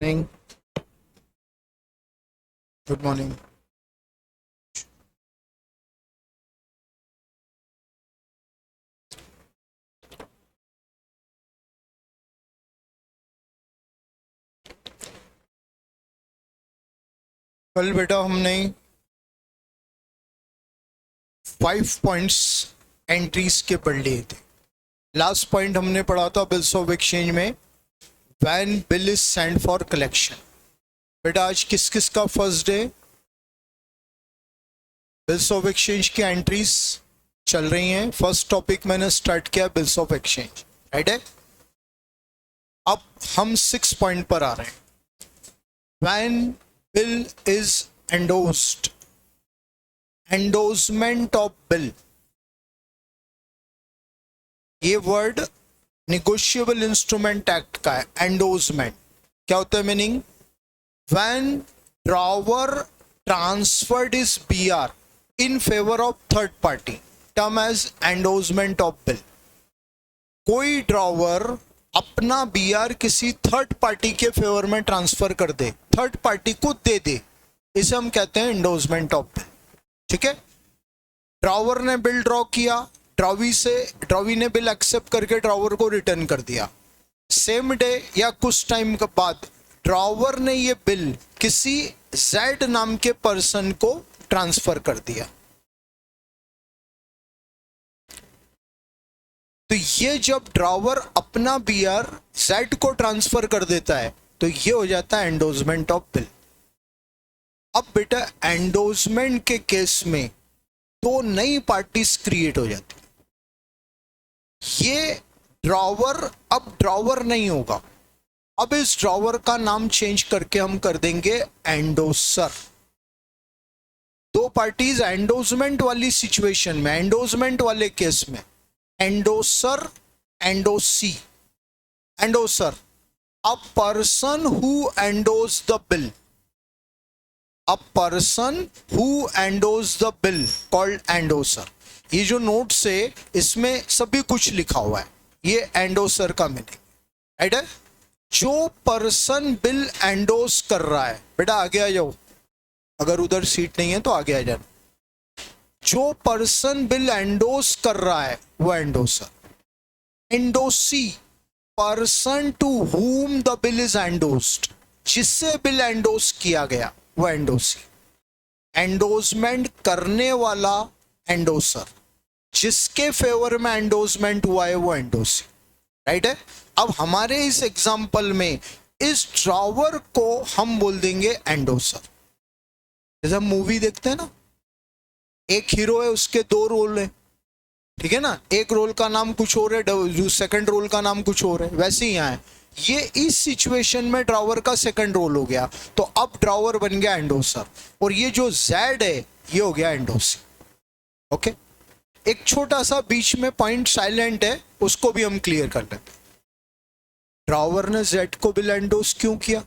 Morning. Good morning. कल बेटा हमने 5 पॉइंट्स एंट्रीज के पढ़ लिए थे। लास्ट पॉइंट हमने पढ़ा था बिल्स ऑफ एक्सचेंज में, when bill is send for collection. बेटा आज किस किस का first day? Bills of exchange की एंट्रीज चल रही हैं। फर्स्ट टॉपिक मैंने स्टार्ट किया बिल्स ऑफ एक्सचेंज, राइट है। अब हम 6 पॉइंट पर आ रहे हैं। When bill is endorsed, endorsement of bill, ये वर्ड निगोशिएबल इंस्ट्रूमेंट एक्ट का है। एंडोजमेंट क्या होता है? Meaning when drawer transferred is B R in favour of third party, term as endorsement of bill. कोई ड्रॉवर अपना बीआर किसी थर्ड पार्टी के फेवर में ट्रांसफर कर दे, थर्ड पार्टी को दे दे, इसे हम कहते हैं एंडोजमेंट ऑफ बिल। ठीक है। ड्रॉवर ने बिल ड्रॉ किया, ड्रॉवी ने बिल एक्सेप्ट करके ड्रॉवर को रिटर्न कर दिया। सेम डे या कुछ टाइम के बाद ड्रॉवर ने ये बिल किसी जेड नाम के पर्सन को ट्रांसफर कर दिया। तो ये जब ड्रॉवर अपना बीआर जेड को ट्रांसफर कर देता है तो ये हो जाता है एंडोजमेंट ऑफ बिल। अब बेटा एंडोजमेंट के केस में दो नई पार्टीज क्रिएट हो जाती। ये ड्रॉवर अब ड्रॉवर नहीं होगा, अब इस ड्रॉवर का नाम चेंज करके हम कर देंगे एंडोसर। दो पार्टीज एंडोजमेंट वाली सिचुएशन में, एंडोजमेंट वाले केस में endorser, endorsee. Endorser a person who endorse the bill, a person who endorse the bill called endorser. ये जो नोट्स है इसमें सभी कुछ लिखा हुआ है, ये एंडोसर का मीनिंग, राइट है। जो पर्सन बिल एंडोस कर रहा है, बेटा आगे आ जाओ, अगर उधर सीट नहीं है तो आगे आ जाना। जो पर्सन बिल एंडोस कर रहा है वो endorser. Endorsee person to whom the bill is endorsed, जिससे बिल एंडोस किया गया वो एंडोसी। एंडोसमेंट करने वाला एंडोसर, जिसके फेवर में एंडोसमेंट हुआ है वो एंडोसी, राइट है। अब हमारे इस एग्जाम्पल में इस ड्रॉवर को हम बोल देंगे एंडोसर। जैसे हम मूवी देखते हैं ना, एक हीरो है, उसके दो रोल है, ठीक है ना। एक रोल का नाम कुछ और है, सेकंड रोल का नाम कुछ और है। वैसे ही यहाँ है, ये इस सिचुएशन में ड्रॉवर का सेकंड रोल हो गया तो अब ड्रॉवर बन गया एंडोसर, और ये जो जेड है ये हो गया एंडोसी। ओके। एक छोटा सा बीच में पॉइंट साइलेंट है, उसको भी हम क्लियर कर लेते। ड्रॉवर ने जेड को बिल एंडोस क्यों किया?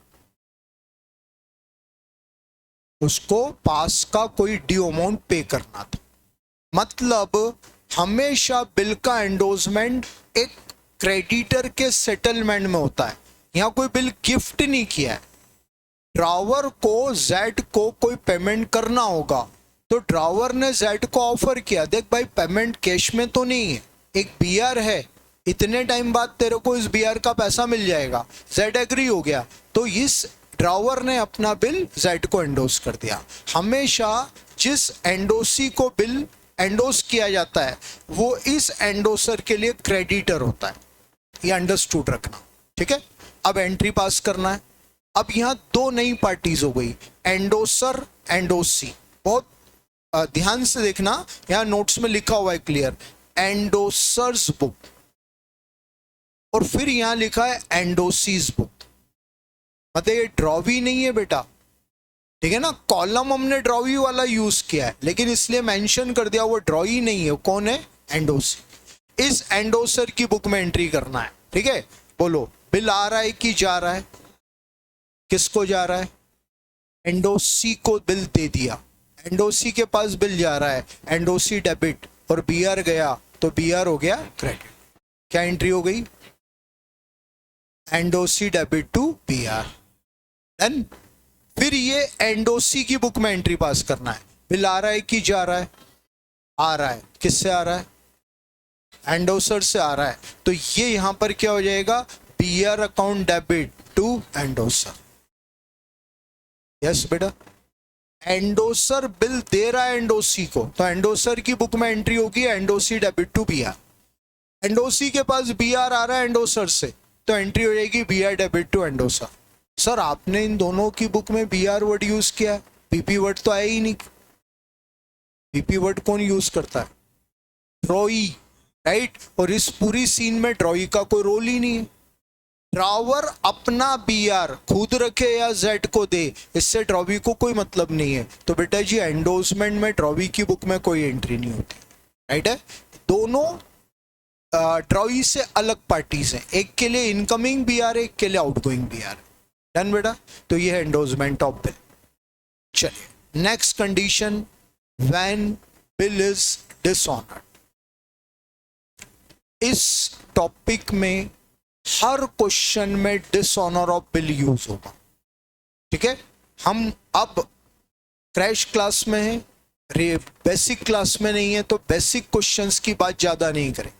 उसको पास का कोई ड्यू अमाउंट पे करना था। मतलब हमेशा बिल का एंडोसमेंट एक क्रेडिटर के सेटलमेंट में होता है। यहां कोई बिल गिफ्ट नहीं किया है। ड्रॉवर को जेड को कोई पेमेंट करना होगा तो ड्रॉवर ने जेड को ऑफर किया, देख भाई पेमेंट कैश में तो नहीं है, एक बीआर है, इतने टाइम बाद तेरे को इस बीआर का पैसा मिल जाएगा। जेड एग्री हो गया तो इस ड्रॉवर ने अपना बिल जेड को एंडोस कर दिया। हमेशा जिस एंडोसी को बिल एंडोस किया जाता है वो इस एंडोसर के लिए क्रेडिटर होता है, ये अंडरस्टूड रखना, ठीक है। अब एंट्री पास करना है। अब यहां दो नई पार्टीज हो गई, एंडोसर, एंडोसी। बहुत ध्यान से देखना, यहां नोट्स में लिखा हुआ है क्लियर, एंडोसर्स बुक, और फिर यहां लिखा है एंडोसीज बुक। मतलब ये ड्रॉवी नहीं है बेटा, ठीक है ना। कॉलम हमने ड्रॉवी वाला यूज किया है, लेकिन इसलिए मेंशन कर दिया वो ड्रॉवी नहीं है। कौन है? एंडोसी। इस एंडोसर की बुक में एंट्री करना है, ठीक है। बोलो, बिल आ रहा है कि जा रहा है? किसको जा रहा है? एंडोसी को बिल दे दिया, एंडोसी के पास बिल जा रहा है, एंडोसी डेबिट, और बीआर गया तो बीआर हो गया क्रेडिट। क्या एंट्री हो गई? एंडोसी डेबिट टू बीआर। डन। फिर ये एंडोसी की बुक में एंट्री पास करना है। बिल आ रहा है कि जा रहा है? आ रहा है। किससे आ रहा है? एंडोसर से आ रहा है। तो ये यहां पर क्या हो जाएगा? BR account debit to endorser. Yes बेटा, एंडोसर बिल दे रहा है एंडोसी को, तो एंडोसर की बुक में एंट्री होगी एंडोसी डेबिट टू बीआर। एंडोसी के पास बीआर आ रहा है एंडोसर से, तो एंट्री हो जाएगी BR debit to endorser. Sir आपने इन दोनों की बुक में बीआर वर्ड यूज किया है, पीपी वर्ड तो आया ही नहीं। पीपी वर्ड कौन यूज करता है? ड्रॉई, राइट। और इस पूरी सीन में ड्रॉई का कोई रोल ही नहीं है। ड्रॉवर अपना बीआर खुद रखे या जेड को दे, इससे ड्रॉवी को कोई मतलब नहीं है। तो बेटा जी एंडोर्समेंट में ड्रॉवी की बुक में कोई एंट्री नहीं होती, राइट है। दोनों ड्रॉवी से अलग पार्टीज हैं, एक के लिए इनकमिंग बीआर है, एक के लिए आउटगोइंग बीआर है। डन बेटा, तो ये है एंडोर्समेंट ऑफ बिल। चलिए next condition, when bill is dishonoured. इस टॉपिक में हर क्वेश्चन में डिसऑनर ऑफ बिल यूज होगा, ठीक है। हम अब क्रैश क्लास में हैं, बेसिक क्लास में नहीं है, तो बेसिक क्वेश्चंस की बात ज्यादा नहीं करें,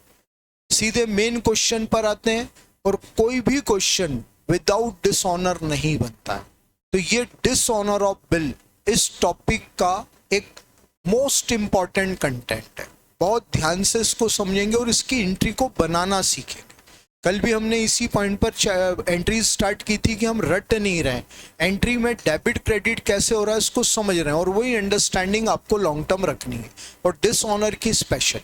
सीधे मेन क्वेश्चन पर आते हैं। और कोई भी क्वेश्चन विदाउट डिसऑनर नहीं बनता है। तो ये डिसऑनर ऑफ बिल इस टॉपिक का एक मोस्ट इंपॉर्टेंट कंटेंट है। बहुत ध्यान से इसको समझेंगे और इसकी एंट्री को बनाना सीखेंगे। कल भी हमने इसी पॉइंट पर एंट्री स्टार्ट की थी कि हम रट नहीं रहे, एंट्री में डेबिट क्रेडिट कैसे हो रहा है इसको समझ रहे हैं, और वही अंडरस्टैंडिंग आपको लॉन्ग टर्म रखनी है। और डिसऑनर की special,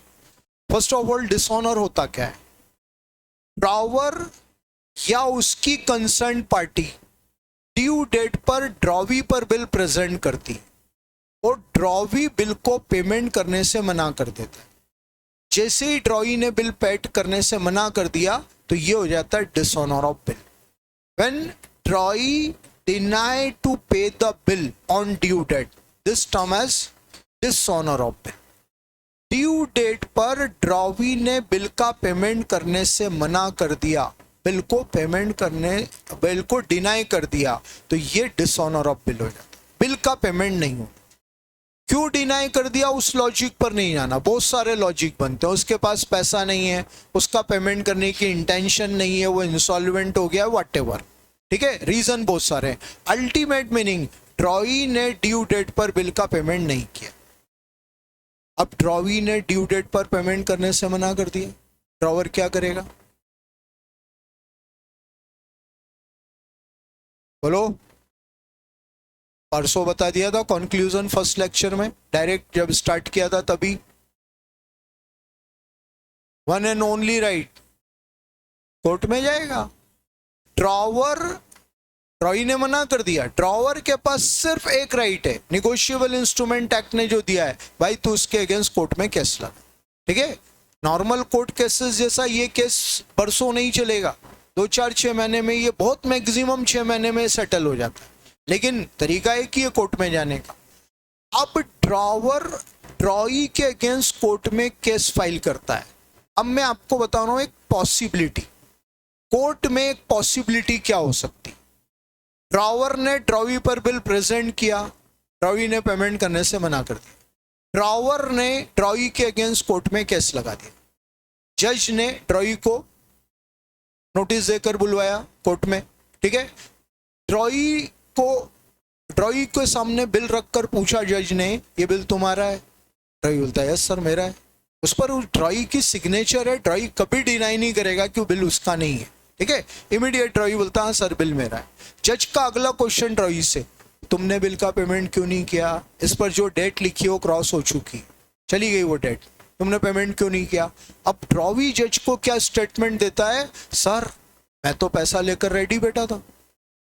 first of all dishonour होता क्या है? ड्रॉवर या उसकी कंसर्न पार्टी ड्यू डेट पर ड्रॉवी पर बिल प्रेजेंट करती है और ड्रॉवी बिल को पेमेंट करने से मना कर देता है। जैसे ही ड्रॉवी ने बिल पेड करने से मना कर दिया तो ये हो जाता है dishonour of bill. When drawee deny to pay the bill on due date, this term as dishonour of bill. Due date पर ड्रॉवी ने बिल का पेमेंट करने से मना कर दिया, बिल को पेमेंट करने, बिल को डिनाई कर दिया, तो ये डिसऑनर ऑफ बिल हो जाता है। बिल का पेमेंट नहीं हो, क्यों डिनाई कर दिया उस लॉजिक पर नहीं जाना, बहुत सारे लॉजिक बनते हैं। उसके पास पैसा नहीं है, उसका पेमेंट करने की इंटेंशन नहीं है, वो इंसॉल्वेंट हो गया, व्हाटएवर, ठीक है, रीजन बहुत सारे हैं। अल्टीमेट मीनिंग ड्रॉवी ने ड्यू डेट पर बिल का पेमेंट नहीं किया। अब ड्रॉवी ने ड्यू डेट पर पेमेंट करने से मना कर दिया, ड्रॉवर क्या करेगा? बोलो। परसों बता दिया था कंक्लूजन फर्स्ट लेक्चर में, डायरेक्ट जब स्टार्ट किया था तभी, one and only right, court में जाएगा। ड्रॉवर, ड्रॉवी ने मना कर दिया, ड्रॉवर के पास सिर्फ एक राइट है, निगोशिएबल इंस्ट्रूमेंट एक्ट ने जो दिया है, भाई तू उसके अगेंस्ट कोर्ट में केस लगा, ठीक है। नॉर्मल कोर्ट केसेस जैसा ये केस बरसों नहीं चलेगा, 2-4-6 महीने में, ये बहुत मैक्सिमम 6 महीने में सेटल हो जाता है, लेकिन तरीका एक ही है कोर्ट में जाने का। अब ड्रॉवर ड्रॉवी के अगेंस्ट कोर्ट में केस फाइल करता है। अब मैं आपको बता रहा हूं एक पॉसिबिलिटी, कोर्ट में एक पॉसिबिलिटी क्या हो सकती। ड्रॉवर ने ड्रॉवी पर बिल प्रेजेंट किया, ड्रॉवी ने पेमेंट करने से मना कर दिया, ड्रॉवर ने ड्रॉवी के अगेंस्ट कोर्ट में केस लगा दिया, जज ने ड्रॉवी को नोटिस देकर बुलवाया कोर्ट में, ठीक है। ड्रॉवी के सामने बिल रखकर पूछा जज ने, ये बिल तुम्हारा है? ड्रॉवी बोलता है यस सर मेरा है। उस पर उस ड्रॉवी की सिग्नेचर है, ड्रॉवी कभी डिनाई नहीं करेगा कि बिल उसका नहीं है, ठीक है। इमीडिएट ड्रॉवी बोलता है सर बिल मेरा है। जज का अगला क्वेश्चन ड्रॉवी से, तुमने बिल का पेमेंट क्यों नहीं किया? इस पर जो डेट लिखी हो क्रॉस हो चुकी, चली गई वो डेट, तुमने पेमेंट क्यों नहीं किया? अब ड्रॉवी जज को क्या स्टेटमेंट देता है, सर मैं तो पैसा लेकर रेडी बैठा था,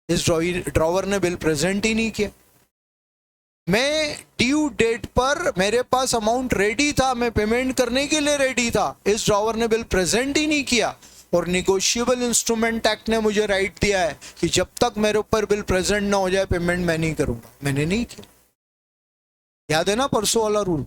इस ड्रॉवर ने बिल प्रेजेंट ही नहीं किया, मैं ड्यू डेट पर मेरे पास अमाउंट रेडी था, मैं पेमेंट करने के लिए रेडी था, इस ड्रॉवर ने बिल प्रेजेंट ही नहीं किया। और निगोशिएबल इंस्ट्रूमेंट एक्ट ने मुझे राइट दिया है कि जब तक मेरे ऊपर बिल प्रेजेंट ना हो जाए पेमेंट मैं नहीं करूंगा, मैंने नहीं किया। याद है ना परसों वाला रूल?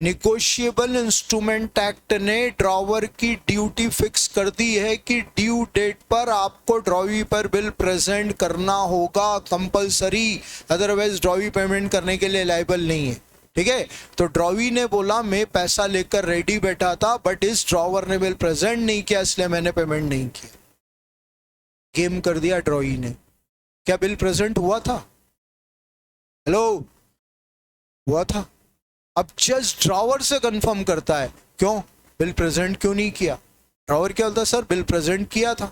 निगोशिएबल इंस्ट्रूमेंट एक्ट ने ड्रॉवर की ड्यूटी फिक्स कर दी है कि ड्यू डेट पर आपको ड्रॉवी पर बिल प्रेजेंट करना होगा कंपलसरी, अदरवाइज ड्रॉवी पेमेंट करने के लिए लायबल नहीं है। ठीक है, तो ड्रॉवी ने बोला मैं पैसा लेकर रेडी बैठा था, बट इस ड्रॉवर ने बिल प्रेजेंट नहीं किया इसलिए मैंने पेमेंट नहीं किया। गेम कर दिया ड्रॉवी ने। क्या बिल प्रेजेंट हुआ था? हेलो, हुआ था। अब जज ड्रॉवर से कंफर्म करता है, क्यों बिल प्रेजेंट क्यों नहीं किया? ड्रॉवर क्या बोलता है, सर बिल प्रेजेंट किया था।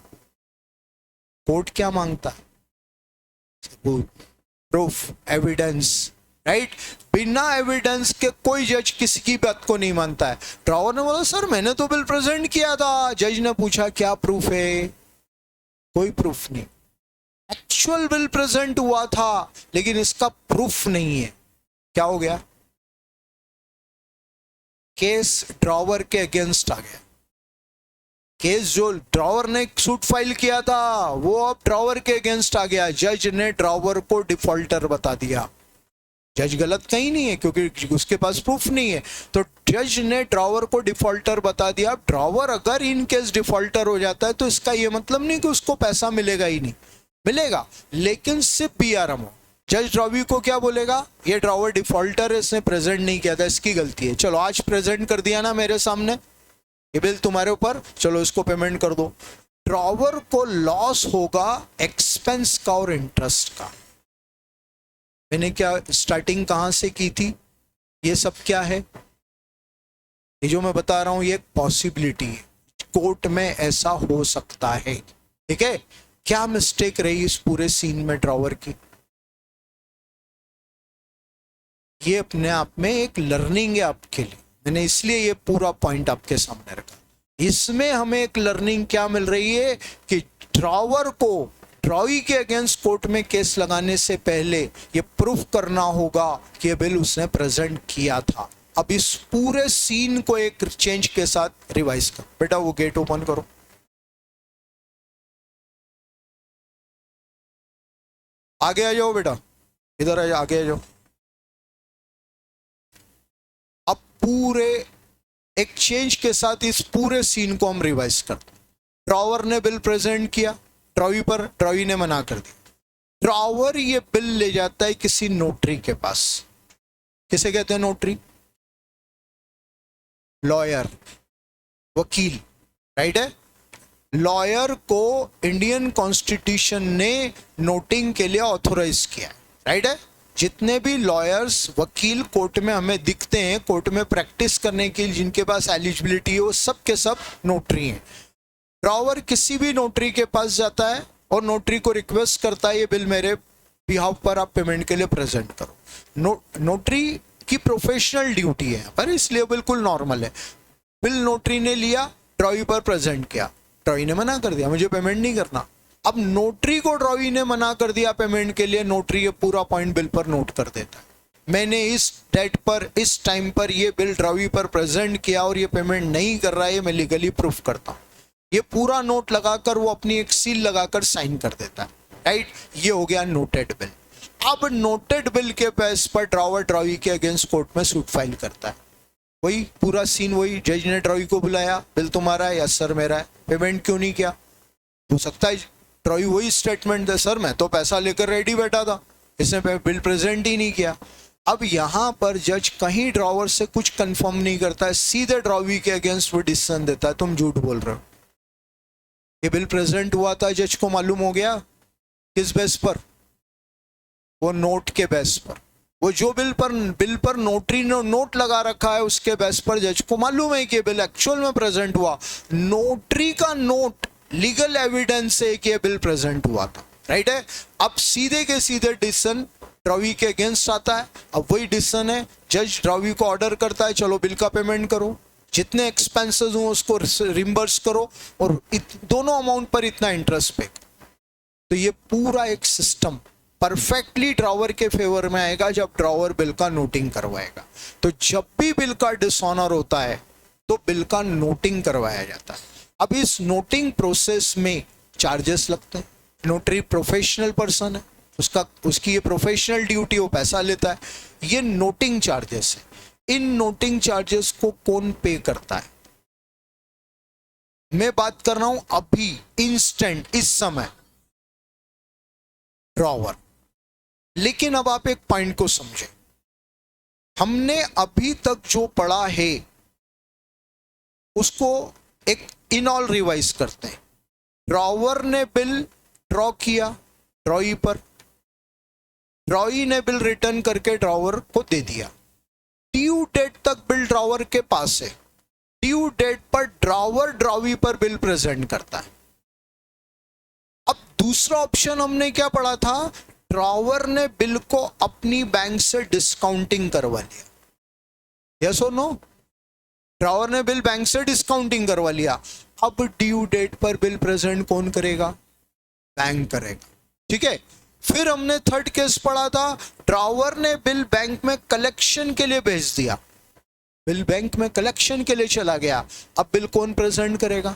कोर्ट क्या मांगता है? Proof, evidence, right. बिना एविडेंस के कोई जज किसी की बात को नहीं मानता है। ड्रॉवर ने बोला सर मैंने तो बिल प्रेजेंट किया था। जज ने पूछा क्या प्रूफ है? कोई प्रूफ नहीं। एक्चुअल बिल प्रेजेंट हुआ था लेकिन इसका प्रूफ नहीं है। क्या हो गया? केस ड्रॉवर के अगेंस्ट आ गया। केस जो ड्रॉवर ने सूट फाइल किया था वो अब ड्रॉवर के अगेंस्ट आ गया। जज ने ड्रॉवर को डिफॉल्टर बता दिया। जज गलत कहीं नहीं है क्योंकि उसके पास प्रूफ नहीं है, तो जज ने ड्रॉवर को डिफॉल्टर बता दिया। ड्रॉवर अगर इन केस डिफॉल्टर हो जाता है तो इसका ये मतलब नहीं कि उसको पैसा मिलेगा ही नहीं, मिलेगा, लेकिन सिर्फ पीआरएम हो। जज ड्रॉवी को क्या बोलेगा, ये ड्रॉवर डिफॉल्टर है, इसने प्रेजेंट नहीं किया था, इसकी गलती है। चलो आज प्रेजेंट कर दिया ना मेरे सामने, ये बिल तुम्हारे ऊपर, चलो इसको पेमेंट कर दो। ड्रॉवर को लॉस होगा एक्सपेंस का और इंटरेस्ट का। मैंने क्या स्टार्टिंग कहां से की थी? ये सब क्या है? ये जो मैं बता रहा हूं ये एक पॉसिबिलिटी है, कोर्ट में ऐसा हो सकता है। ठीक है, क्या मिस्टेक रही इस पूरे सीन में ड्रॉवर की? ये अपने आप में एक लर्निंग है आपके लिए, मैंने इसलिए ये पूरा पॉइंट आपके सामने रखा। इसमें हमें एक लर्निंग क्या मिल रही है कि ड्रॉवर को ड्रॉवी के अगेंस्ट कोर्ट में केस लगाने से पहले ये प्रूफ करना होगा कि ये बिल उसने प्रेजेंट किया था। अब इस पूरे सीन को एक चेंज के साथ रिवाइज करो। बेटा वो गेट ओपन करो। आगे आ जाओ बेटा, इधर आ जाओ, आगे आ जाओ। अब पूरे एक चेंज के साथ इस पूरे सीन को हम रिवाइज करते हैं। ड्रॉवर ने बिल प्रेजेंट किया ड्रॉवी पर, ड्रॉवी ने मना कर दिया। ड्रॉवर ये बिल ले जाता है किसी नोटरी के पास। किसे कहते हैं नोटरी? लॉयर, वकील, राइट है। लॉयर को इंडियन कॉन्स्टिट्यूशन ने नोटिंग के लिए ऑथोराइज किया है, राइट है। जितने भी लॉयर्स, वकील कोर्ट में हमें दिखते हैं, कोर्ट में प्रैक्टिस करने के लिए जिनके पास एलिजिबिलिटी है, वो सब के सब नोटरी हैं। ड्रॉवर किसी भी नोटरी के पास जाता है और नोटरी को रिक्वेस्ट करता है ये बिल मेरे बिहाफ पर आप पेमेंट के लिए प्रेजेंट करो। नोटरी की प्रोफेशनल ड्यूटी है पर, इसलिए बिल्कुल नॉर्मल है। बिल नोटरी ने लिया, ड्रॉवी पर प्रेजेंट किया, ड्रॉवी ने मना कर दिया मुझे पेमेंट नहीं करना। अब नोटरी को ड्रॉवी ने मना कर दिया पेमेंट के लिए, नोटरी ये पूरा पॉइंट बिल पर नोट कर देता है, मैंने इस डेट पर इस टाइम पर ये बिल ड्रॉवी पर प्रेजेंट किया और ये पेमेंट नहीं कर रहा है, मैं लीगली प्रूफ करता हूँ। ये पूरा नोट लगाकर वो अपनी एक सील लगाकर साइन कर देता है, राइट। ये हो गया नोटेड बिल। अब नोटेड बिल के बेस पर ड्रॉवर ड्रॉवी के अगेंस्ट कोर्ट में सूट फाइल करता है। वही पूरा सीन वही, जज ने ड्रॉवी को बुलाया, बिल तुम्हारा है? यस सर मेरा है। पेमेंट क्यों नहीं किया? हो सकता है ड्रॉवी वही स्टेटमेंट दे, सर मैं तो पैसा लेकर रेडी बैठा था, इसने बिल प्रेजेंट ही नहीं किया। अब यहाँ पर जज कहीं ड्रॉवर से कुछ कंफर्म नहीं करता है, सीधे ड्रॉवी के अगेंस्ट वो डिसीजन देता है, तुम झूठ बोल रहे हो, ये बिल प्रेजेंट हुआ था। जज को मालूम हो गया किस बेस पर? वो नोट के बेस पर। वो जो बिल पर नोटरी ने नोट लगा रखा है उसके बेस पर जज को मालूम है कि बिल एक्चुअल में प्रेजेंट हुआ। नोटरी का नोट लीगल एविडेंस है कि बिल प्रेजेंट हुआ था, राइट है। अब सीधे के सीधे डिसीजन ड्रॉवी के अगेंस्ट आता है। अब वही डिसीजन है, जज ड्रॉवी को ऑर्डर करता है चलो बिल का पेमेंट करो, जितने एक्सपेंसेस हो उसको रिम्बर्स करो और दोनों अमाउंट पर इतना इंटरेस्ट पे। तो ये पूरा एक सिस्टम परफेक्टली ड्रॉवर के फेवर में आएगा जब ड्रॉवर बिल का नोटिंग करवाएगा। तो जब भी बिल का डिसऑनर होता है तो बिल का नोटिंग करवाया जाता है। अब इस नोटिंग प्रोसेस में चार्जेस लगते हैं। नोटरी प्रोफेशनल पर्सन है, उसकी ये प्रोफेशनल ड्यूटी, वो पैसा लेता है, ये नोटिंग चार्जेस है। इन नोटिंग चार्जेस को कौन पे करता है? मैं बात कर रहा हूं अभी, इंस्टेंट, इस समय, ड्रॉवर। लेकिन अब आप एक पॉइंट को समझें, हमने अभी तक जो पढ़ा है उसको एक इन ऑल रिवाइज करते हैं। ड्रॉवर ने बिल ड्रॉ किया ड्रॉई पर, ड्रॉई ने बिल रिटर्न करके ड्रॉवर को दे दिया। ड्यू डेट तक बिल ड्रॉवर के पास है। ड्यू डेट पर ड्रॉवर ड्रॉवी पर बिल प्रेजेंट करता है। अब दूसरा ऑप्शन हमने क्या पढ़ा था? ड्रॉवर ने बिल को अपनी बैंक से डिस्काउंटिंग करवा लिया। यस और नो? ड्रॉवर ने बिल बैंक से डिस्काउंटिंग करवा लिया। अब ड्यू डेट पर बिल प्रेजेंट कौन करेगा? बैंक करेगा। ठीक है। फिर हमने थर्ड केस पढ़ा था, ड्रॉवर ने बिल बैंक में कलेक्शन के लिए भेज दिया। बिल बैंक में कलेक्शन के लिए चला गया। अब बिल कौन प्रेजेंट करेगा?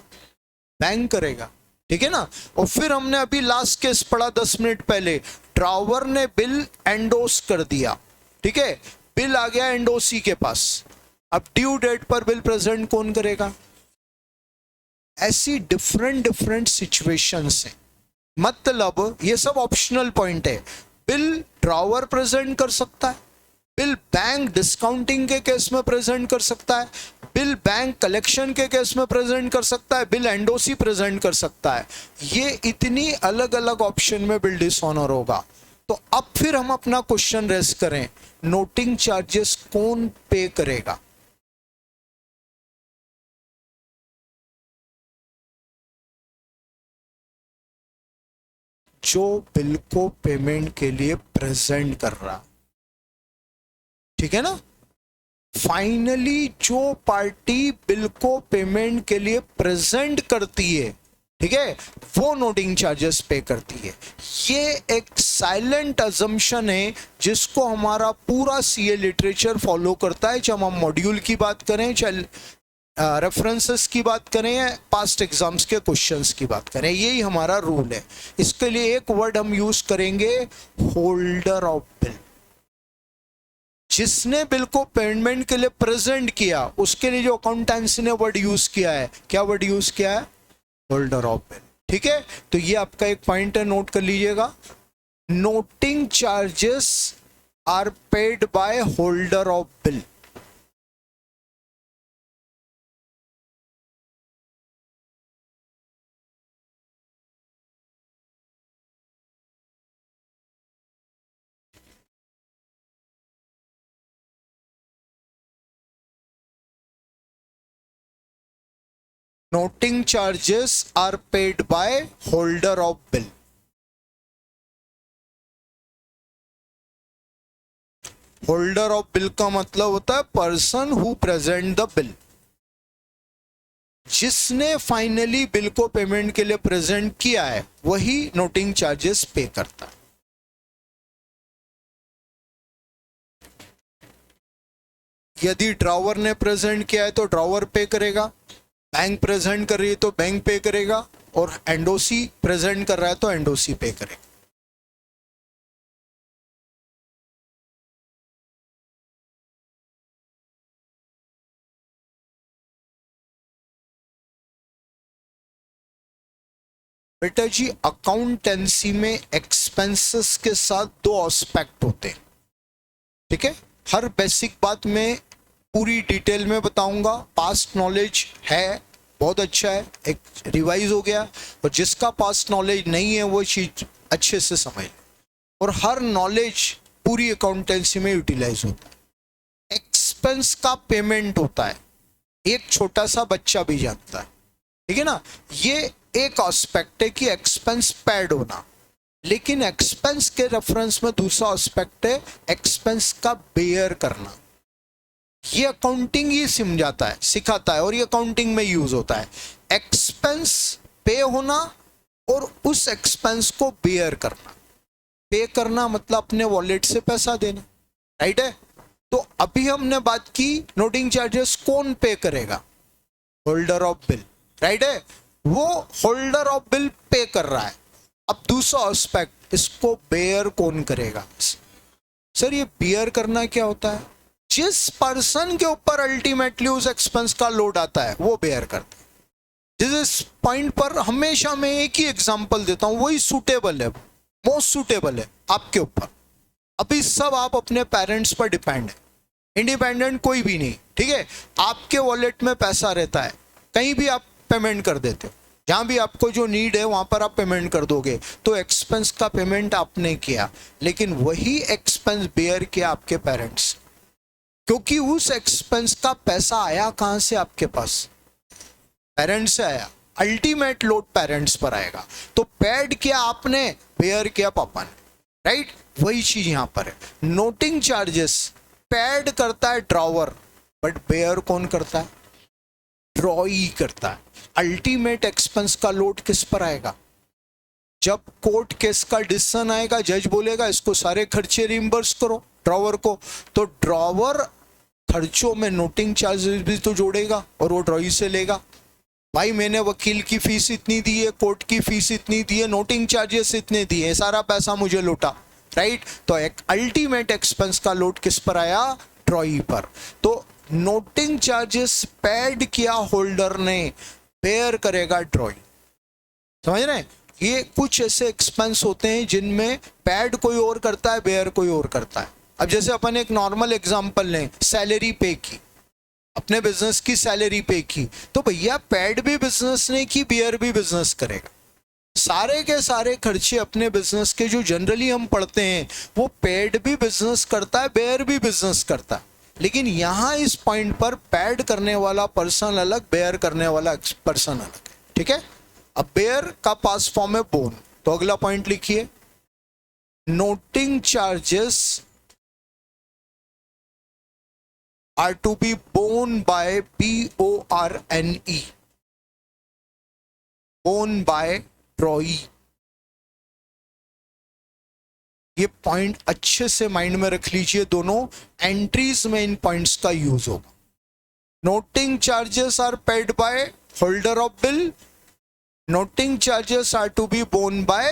बैंक करेगा। ठीक है ना। और फिर हमने अभी लास्ट केस पढ़ा 10 मिनट पहले, ड्रॉवर ने बिल एंडोस कर दिया। ठीक है, बिल आ गया एंडोसी के पास। अब ड्यू डेट पर बिल प्रेजेंट कौन करेगा? ऐसी डिफरेंट सिचुएशंस हैं। मतलब ये सब ऑप्शनल पॉइंट है। बिल ड्रॉवर प्रेजेंट कर सकता है, बिल बैंक डिस्काउंटिंग के केस में प्रेजेंट कर सकता है, बिल बैंक कलेक्शन के केस में प्रेजेंट कर सकता है, बिल एंडोसी प्रेजेंट कर सकता है। ये इतनी अलग अलग ऑप्शन में बिल डिसऑनर होगा। तो अब फिर हम अपना क्वेश्चन रेज करें, नोटिंग चार्जेस कौन पे करेगा? जो बिल को पेमेंट के लिए प्रेजेंट कर रहा। ठीक है ना। फाइनली जो पार्टी बिल को पेमेंट के लिए प्रेजेंट करती है, ठीक है, वो नोटिंग चार्जेस पे करती है। ये एक साइलेंट अजम्पशन है जिसको हमारा पूरा सीए लिटरेचर फॉलो करता है। चाहे हम मॉड्यूल की बात करें, चाहे रेफरेंसेस की बात करें, या पास्ट एग्जाम्स के क्वेश्चंस की बात करें, यही हमारा रूल है। इसके लिए एक वर्ड हम यूज करेंगे, होल्डर ऑफ बिल। जिसने बिल को पेमेंट के लिए प्रेजेंट किया, उसके लिए जो अकाउंटेंसी ने वर्ड यूज किया है, क्या वर्ड यूज किया है? Holder of bill. ठीक है, तो ये आपका एक पॉइंट है, नोट कर लीजिएगा। Noting charges are paid by holder of bill. Noting charges are paid by holder of bill. Holder of bill का मतलब होता है person who present the bill. जिसने फाइनली बिल को पेमेंट के लिए प्रेजेंट किया है वही नोटिंग चार्जेस पे करता है। यदि ड्रॉवर ने प्रेजेंट किया है तो ड्रॉवर पे करेगा, बैंक प्रेजेंट कर रही है तो बैंक पे करेगा, और एंडोसी प्रेजेंट कर रहा है तो एंडोसी पे करेगा। बेटा जी, अकाउंटेंसी में एक्सपेंसेस के साथ दो एस्पेक्ट होते हैं। ठीक है, हर बेसिक बात में पूरी डिटेल में बताऊंगा। पास्ट नॉलेज है, बहुत अच्छा है, एक रिवाइज हो गया। और जिसका पास्ट नॉलेज नहीं है वो चीज अच्छे से समझ। और हर नॉलेज पूरी अकाउंटेंसी में यूटिलाइज होता है। एक्सपेंस का पेमेंट होता है, एक छोटा सा बच्चा भी जानता है। ठीक है ना। ये एक एस्पेक्ट है कि एक्सपेंस पेड होना। लेकिन एक्सपेंस के रेफरेंस में दूसरा एस्पेक्ट है एक्सपेंस का बेयर करना। ये अकाउंटिंग ही समझाता है, सिखाता है, और ये अकाउंटिंग में यूज होता है। एक्सपेंस पे होना और उस एक्सपेंस को बेयर करना। पे करना मतलब अपने वॉलेट से पैसा देना, राइट है। तो अभी हमने बात की नोटिंग चार्जेस कौन पे करेगा? होल्डर ऑफ बिल, राइट है। वो होल्डर ऑफ बिल पे कर रहा है। अब दूसरा एस्पेक्ट, इसको बेयर कौन करेगा? सर ये बेयर करना क्या होता है? जिस पर्सन के ऊपर अल्टीमेटली उस एक्सपेंस का लोड आता है वो बेयर करता है। जिस पॉइंट पर हमेशा मैं एक ही एग्जांपल देता हूं, वही सूटेबल है, मोस्ट सूटेबल है आपके ऊपर। अभी सब आप अपने पेरेंट्स पर डिपेंड है, इंडिपेंडेंट कोई भी नहीं, ठीक है। आपके वॉलेट में पैसा रहता है, कहीं भी आप पेमेंट कर देते हो, जहां भी आपको जो नीड है वहां पर आप पेमेंट कर दोगे, तो एक्सपेंस का पेमेंट आपने किया, लेकिन वही एक्सपेंस बेयर किया आपके पेरेंट्स, क्योंकि उस एक्सपेंस का पैसा आया कहां से आपके पास, पेरेंट्स से आया। अल्टीमेट लोड पेरेंट्स पर आएगा, तो पेड किया आपने, बेयर किया पापा ने, राइट। वही चीज यहां पर है। नोटिंग चार्जेस पेड करता है ड्रॉवर, बट बेयर कौन करता है, ड्रॉई करता है। अल्टीमेट एक्सपेंस का लोड किस पर आएगा, जब कोर्ट केस का डिसीजन आएगा, जज बोलेगा इसको सारे खर्चे रिइंबर्स करो ड्रॉवर को, तो ड्रॉवर खर्चों में नोटिंग चार्जेस भी तो जोड़ेगा और वो ड्रॉई से लेगा। भाई मैंने वकील की फीस इतनी दी है, कोर्ट की फीस इतनी दी है, नोटिंग चार्जेस इतने दिए, सारा पैसा मुझे लौटा, राइट। तो एक अल्टीमेट एक्सपेंस का लोड किस पर आया, ड्रॉई पर। तो नोटिंग चार्जेस पेड किया होल्डर ने, बेयर करेगा ड्रॉई। समझ रहे हैं, ये कुछ ऐसे एक्सपेंस होते हैं जिनमें पेड कोई और करता है, बेयर कोई और करता है। अब जैसे अपन एक नॉर्मल एग्जांपल लें, सैलरी पे की, अपने बिजनेस की सैलरी पे की, तो भैया पेड भी बिजनेस ने की, बेयर भी बिजनेस करेगा। सारे के सारे खर्चे अपने बिजनेस के जो जनरली हम पढ़ते हैं, वो पेड भी बिजनेस करता है, बेयर भी बिजनेस करता है। लेकिन यहां इस पॉइंट पर पेड करने वाला पर्सन अलग, बेयर करने वाला पर्सन अलग है, ठीक है। अब बेयर का पास्ट फॉर्म है बोन, तो अगला पॉइंट लिखिए, noting charges are to be borne by BORNE, borne by ड्रॉई। ये पॉइंट अच्छे से माइंड में रख लीजिए, दोनों एंट्रीज में इन पॉइंट्स का यूज होगा। Noting charges are paid by holder of bill, noting charges are to be borne by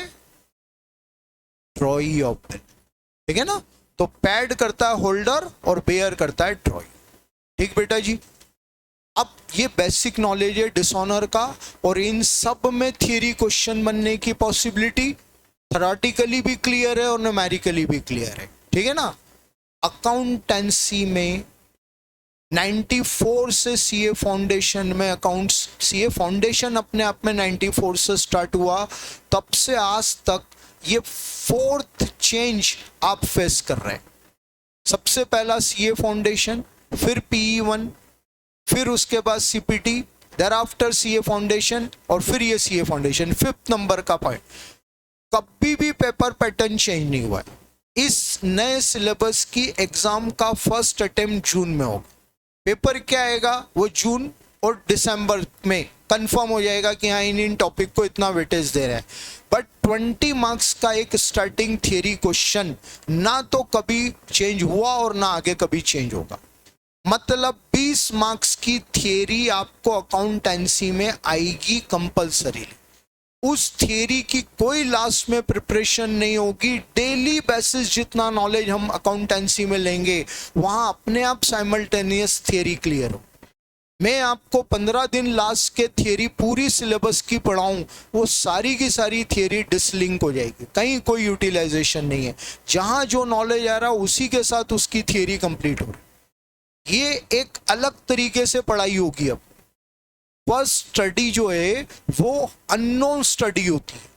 drawee of bill, ठीक है ना। तो पेड करता है होल्डर और बेयर करता है ड्रॉई, ठीक बेटा जी। अब ये बेसिक नॉलेज है डिसऑनर का, और इन सब में थियरी क्वेश्चन बनने की पॉसिबिलिटी थ्योरेटिकली भी क्लियर है और न्यूमेरिकली भी क्लियर है, ठीक है ना। अकाउंटेंसी में 94 से सीए फाउंडेशन में अकाउंट्स, सीए फाउंडेशन अपने आप में 94 से स्टार्ट हुआ, तब से आज तक ये 4th चेंज आप फेस कर रहे हैं। सबसे पहला सीए फाउंडेशन, फिर PE1, फिर उसके बाद CPT, there after CA foundation, और फिर ये सीए फाउंडेशन। 5th नंबर का पॉइंट, कभी भी पेपर पैटर्न चेंज नहीं हुआ है। इस नए सिलेबस की एग्जाम का फर्स्ट अटेम्प्ट जून में होगा। पेपर क्या आएगा वो जून और दिसंबर में कंफर्म हो जाएगा कि हाँ इन टॉपिक को इतना वेटेज दे रहे हैं। बट 20 मार्क्स का एक स्टार्टिंग थियरी क्वेश्चन ना तो कभी चेंज हुआ और ना आगे कभी चेंज होगा। मतलब 20 मार्क्स की थियरी आपको अकाउंटेंसी में आएगी कंपलसरी। उस थियरी की कोई लास्ट में प्रिपरेशन नहीं होगी। डेली बेसिस जितना नॉलेज हम अकाउंटेंसी में लेंगे वहां अपने आप साइमल्टेनियस थियरी क्लियर हो। मैं आपको 15 दिन लास्ट के थियरी पूरी सिलेबस की पढ़ाऊं, वो सारी की सारी थियरी डिसलिंक हो जाएगी, कहीं कोई यूटिलाइजेशन नहीं है। जहां जो नॉलेज आ रहा है उसी के साथ उसकी थियरी कंप्लीट हो रही। ये एक अलग तरीके से पढ़ाई होगी। अब फर्स्ट स्टडी जो है वो अननोन स्टडी होती है,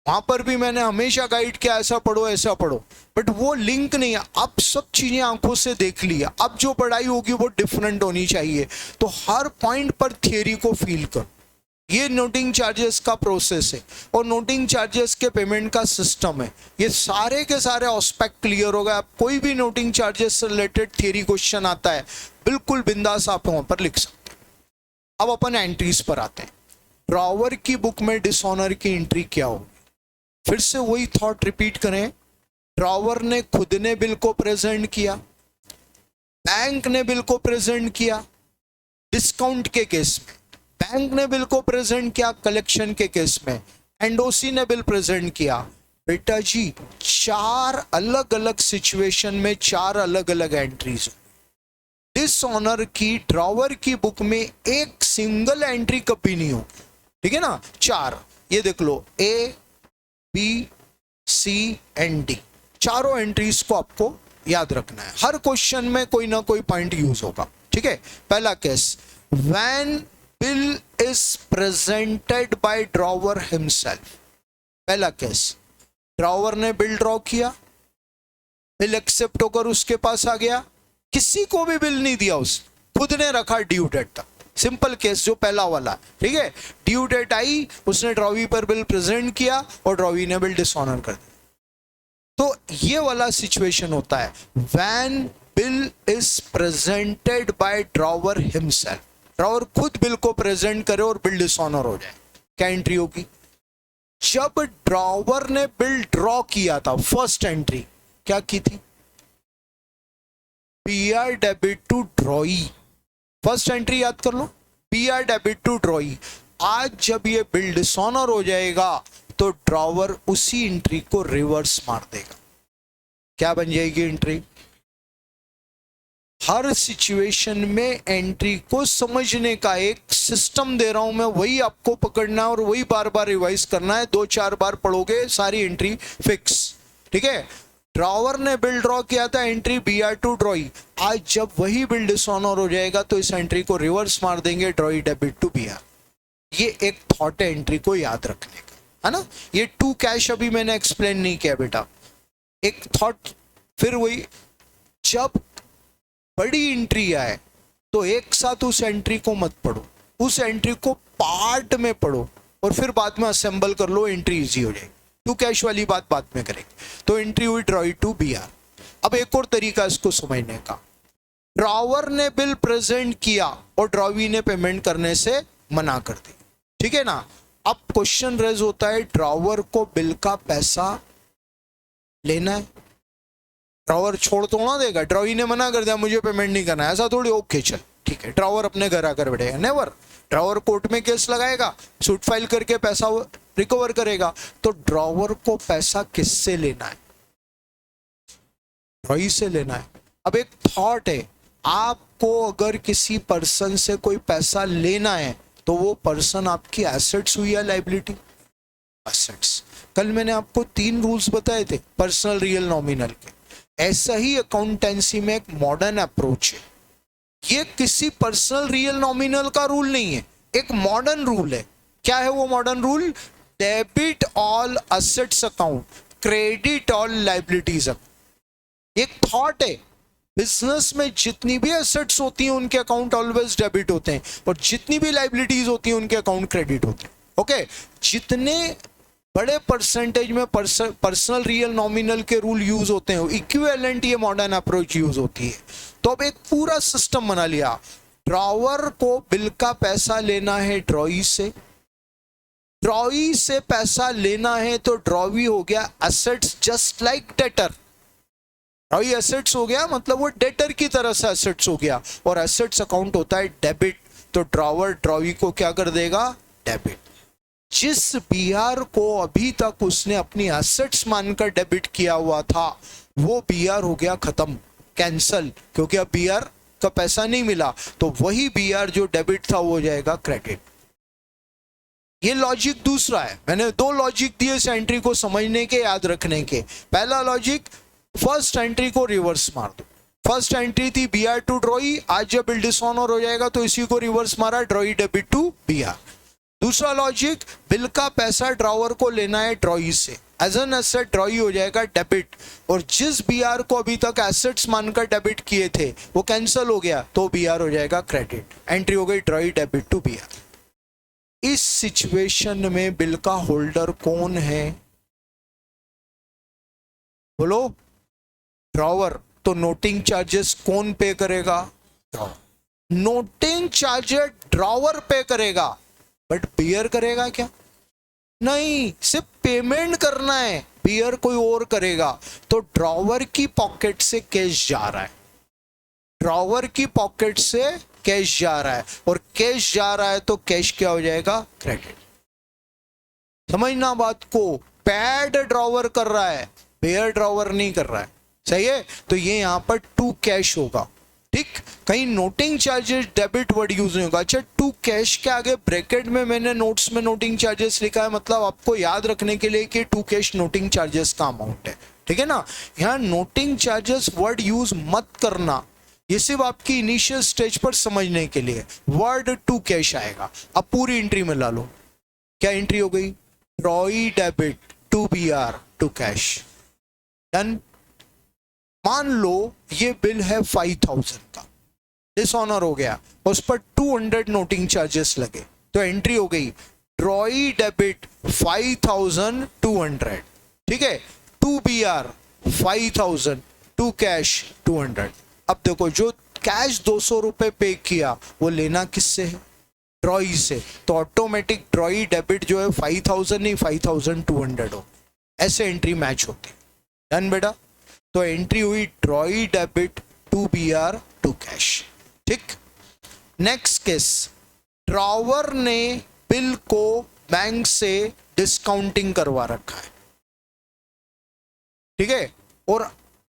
वहां पर भी मैंने हमेशा गाइड किया ऐसा पढ़ो ऐसा पढ़ो, बट वो लिंक नहीं है। अब सब चीजें आंखों से देख लिया, अब जो पढ़ाई होगी वो डिफरेंट होनी चाहिए। तो हर पॉइंट पर थियरी को फील करो। ये नोटिंग चार्जेस का प्रोसेस है और नोटिंग चार्जेस के पेमेंट का सिस्टम है। ये सारे के सारे एस्पेक्ट क्लियर हो गए। आप कोई भी नोटिंग चार्जेस से रिलेटेड थियरी क्वेश्चन आता है बिल्कुल बिंदास आप वहां पर लिख सकते हैं। अब अपन एंट्रीज पर आते हैं। ड्रॉवर की बुक में डिसऑनर की एंट्री क्या होगी? फिर से वही थॉट रिपीट करें। ड्रॉवर ने खुद ने बिल को प्रेजेंट किया, बैंक ने बिल को प्रेजेंट किया डिस्काउंट के केस में, बैंक ने बिल को प्रेजेंट किया कलेक्शन के केस में, एंडोसी ने बिल प्रेजेंट किया। बेटा जी 4 अलग अलग सिचुएशन में 4 अलग अलग एंट्रीज। डिसऑनर की ड्रॉवर की बुक में एक सिंगल एंट्री कभी नहीं हो, ठीक है ना। 4 ये देख लो, A B C and D, चारों एंट्रीज को आपको याद रखना है। हर क्वेश्चन में कोई ना कोई पॉइंट यूज होगा, ठीक है। पहला case, when bill is presented bye drawer himself. पहला केस, ड्रॉवर ने बिल ड्रॉ किया, बिल एक्सेप्ट होकर उसके पास आ गया, किसी को भी बिल नहीं दिया, उस खुद ने रखा ड्यू डेट तक। सिंपल केस जो पहला वाला, ठीक है। ड्यू डेट आई, उसने ड्रॉवी पर बिल प्रेजेंट किया और ड्रॉवी ने बिल डिसऑनर कर दिया। तो ये वाला सिचुएशन होता है when bill is presented bye drawer himself. Drawer खुद बिल को प्रेजेंट करे और बिल डिसऑनर हो जाए, क्या एंट्री होगी? जब ड्रॉवर ने बिल ड्रॉ किया था, फर्स्ट एंट्री क्या की थी? PR debit to drawee. First entry याद कर लो, पीआर डेबिट टू ड्रॉई। आज जब ये बिल डिसऑनर हो जाएगा तो ड्रॉवर उसी एंट्री को रिवर्स मार देगा। क्या बन जाएगी एंट्री? हर सिचुएशन में एंट्री को समझने का एक सिस्टम दे रहा हूं मैं, वही आपको पकड़ना है और वही बार बार रिवाइज करना है। 2-4 बार पढ़ोगे सारी एंट्री फिक्स, ठीक है। ड्रॉवर ने बिल ड्रॉ किया था, एंट्री BR टू ड्रॉई। आज जब वही बिल डिसऑनर हो जाएगा तो इस एंट्री को रिवर्स मार देंगे, ड्रॉई डेबिट टू BR। ये एक थॉट है एंट्री को याद रखने का, है ना। ये टू कैश अभी मैंने एक्सप्लेन नहीं किया बेटा, एक थॉट। फिर वही, जब बड़ी एंट्री आए तो एक साथ उस एंट्री को मत पढ़ो, उस एंट्री को पार्ट में पढ़ो और फिर बाद में असेंबल कर लो, एंट्री इजी हो जाएगी। टू कैश वाली बात बाद में करेंगे। तो एंट्री हुई ड्रॉई टू BR। अब एक और तरीका इसको समझने का, ड्रॉवर ने बिल प्रेजेंट किया और ड्रॉवी ने पेमेंट करने से मना कर दी, ठीक है ना। अब क्वेश्चन रेज होता है, ड्रॉवर को बिल का पैसा लेना है, ड्रॉवर छोड़ तो ना देगा, ड्रॉवी ने मना कर दिया मुझे पेमेंट नहीं करना, ऐसा थोड़ी, ओके चल ठीक है, ड्रॉवर अपने घर आकर बैठेगा, नेवर। ड्रॉवर कोर्ट में केस लगाएगा, सूट फाइल करके पैसा रिकवर करेगा। तो ड्रॉवर को पैसा किससे लेना है? ड्रॉई से लेना है। अब एक थॉट है, आपको अगर किसी पर्सन से कोई पैसा लेना है तो वो पर्सन आपकी एसेट्स हुई या लायबिलिटी? एसेट्स। कल मैंने आपको 3 रूल्स बताए थे पर्सनल, रियल, नॉमिनल के। ऐसा ही अकाउंटेंसी में एक मॉडर्न अप्रोच है। ये किसी पर्सनल, रियल, नॉमिनल का रूल नहीं है, एक मॉडर्न रूल है। क्या है वो modern rule? Debit all assets account, credit all liabilities account. एक थॉट है, बिजनेस में जितनी भी एसेट्स होती हैं उनके अकाउंट ऑलवेज डेबिट होते हैं और जितनी भी लायबिलिटीज होती हैं उनके अकाउंट क्रेडिट होते हैं। ओके, जितने बड़े परसेंटेज में पर्सनल, रियल, नॉमिनल के रूल यूज होते हैं, इक्विवेलेंट ये मॉडर्न अप्रोच यूज होती है। तो अब एक पूरा सिस्टम बना लिया, ड्रॉवर को बिल का पैसा लेना है ड्रॉई से, ड्रॉई से पैसा लेना है तो ड्रॉवी हो गया assets just like debtor. ड्रॉई assets हो गया, मतलब वो डेटर की तरह से एसेट्स हो गया, और एसेट्स अकाउंट होता है डेबिट। तो ड्रॉवर ड्रॉवी को क्या कर देगा? डेबिट। जिस BR को अभी तक उसने अपनी एसेट्स मानकर डेबिट किया हुआ था वो BR हो गया खत्म, कैंसल, क्योंकि अब BR का पैसा नहीं मिला। तो वही BR जो डेबिट था वो हो जाएगा क्रेडिट। ये लॉजिक दूसरा है। मैंने 2 लॉजिक दिए इस एंट्री को समझने के, याद रखने के। पहला लॉजिक, फर्स्ट एंट्री को रिवर्स मार दो। फर्स्ट एंट्री थी BR टू ड्रॉई, आज जब बिल डिसऑनर हो जाएगा तो इसी को रिवर्स मारा, ड्रॉई डेबिट टू BR। दूसरा लॉजिक, बिल का पैसा ड्रॉवर को लेना है ड्रॉई से, एज एन एसेट ड्रॉई हो जाएगा डेबिट, और जिस BR को अभी तक एसेट्स मानकर डेबिट किए थे वो कैंसिल हो गया तो BR हो जाएगा क्रेडिट। एंट्री हो गई ड्रॉई डेबिट टू BR। इस सिचुएशन में बिल का होल्डर कौन है? बोलो, ड्रॉवर। तो नोटिंग चार्जेस कौन पे करेगा? ड्रॉवर। नोटिंग चार्जेस ड्रॉवर पे करेगा, बट बियर करेगा क्या? नहीं, सिर्फ पेमेंट करना है, बियर कोई और करेगा। तो ड्रॉवर की पॉकेट से कैश जा रहा है, ड्रॉवर की पॉकेट से कैश जा रहा है, और कैश जा रहा है तो कैश क्या हो जाएगा? क्रेडिट। समझना बात को, पैड ड्रॉवर कर रहा है, बियर ड्रॉवर नहीं कर रहा है, सही है। तो ये यहां पर टू कैश होगा, ठीक, कहीं noting charges debit word use नहीं होगा। अच्छा, टू कैश के आगे ब्रैकेट में मैंने नोट्स में नोटिंग चार्जेस लिखा है, मतलब आपको याद रखने के लिए कि टू कैश नोटिंग चार्जेस का अमाउंट है, ठीक है ना। यहाँ नोटिंग चार्जेस वर्ड यूज मत करना, ये सिर्फ आपकी इनिशियल स्टेज पर समझने के लिए। वर्ड टू कैश आएगा। अब पूरी एंट्री में ला लो, क्या एंट्री हो गई, drawee debit to BR to cash, done. मान लो ये बिल है 5000 का, डिसऑनर हो गया, उस पर 200 नोटिंग चार्जेस लगे, तो एंट्री हो गई ट्रॉई डेबिट 5200, ठीक है, टू BR 5000, टू कैश 200। अब देखो, जो कैश 200 रुपए पे किया वो लेना किससे है, ट्रॉई से, तो ऑटोमेटिक ट्रॉई डेबिट जो है 5000 नहीं 5200 हो, ऐसे एंट्री मैच होती। डन बेटा, तो एंट्री हुई drawee debit to BR to cash, ठीक। नेक्स्ट केस, ड्रॉवर ने बिल को बैंक से डिस्काउंटिंग करवा रखा है, ठीक है, और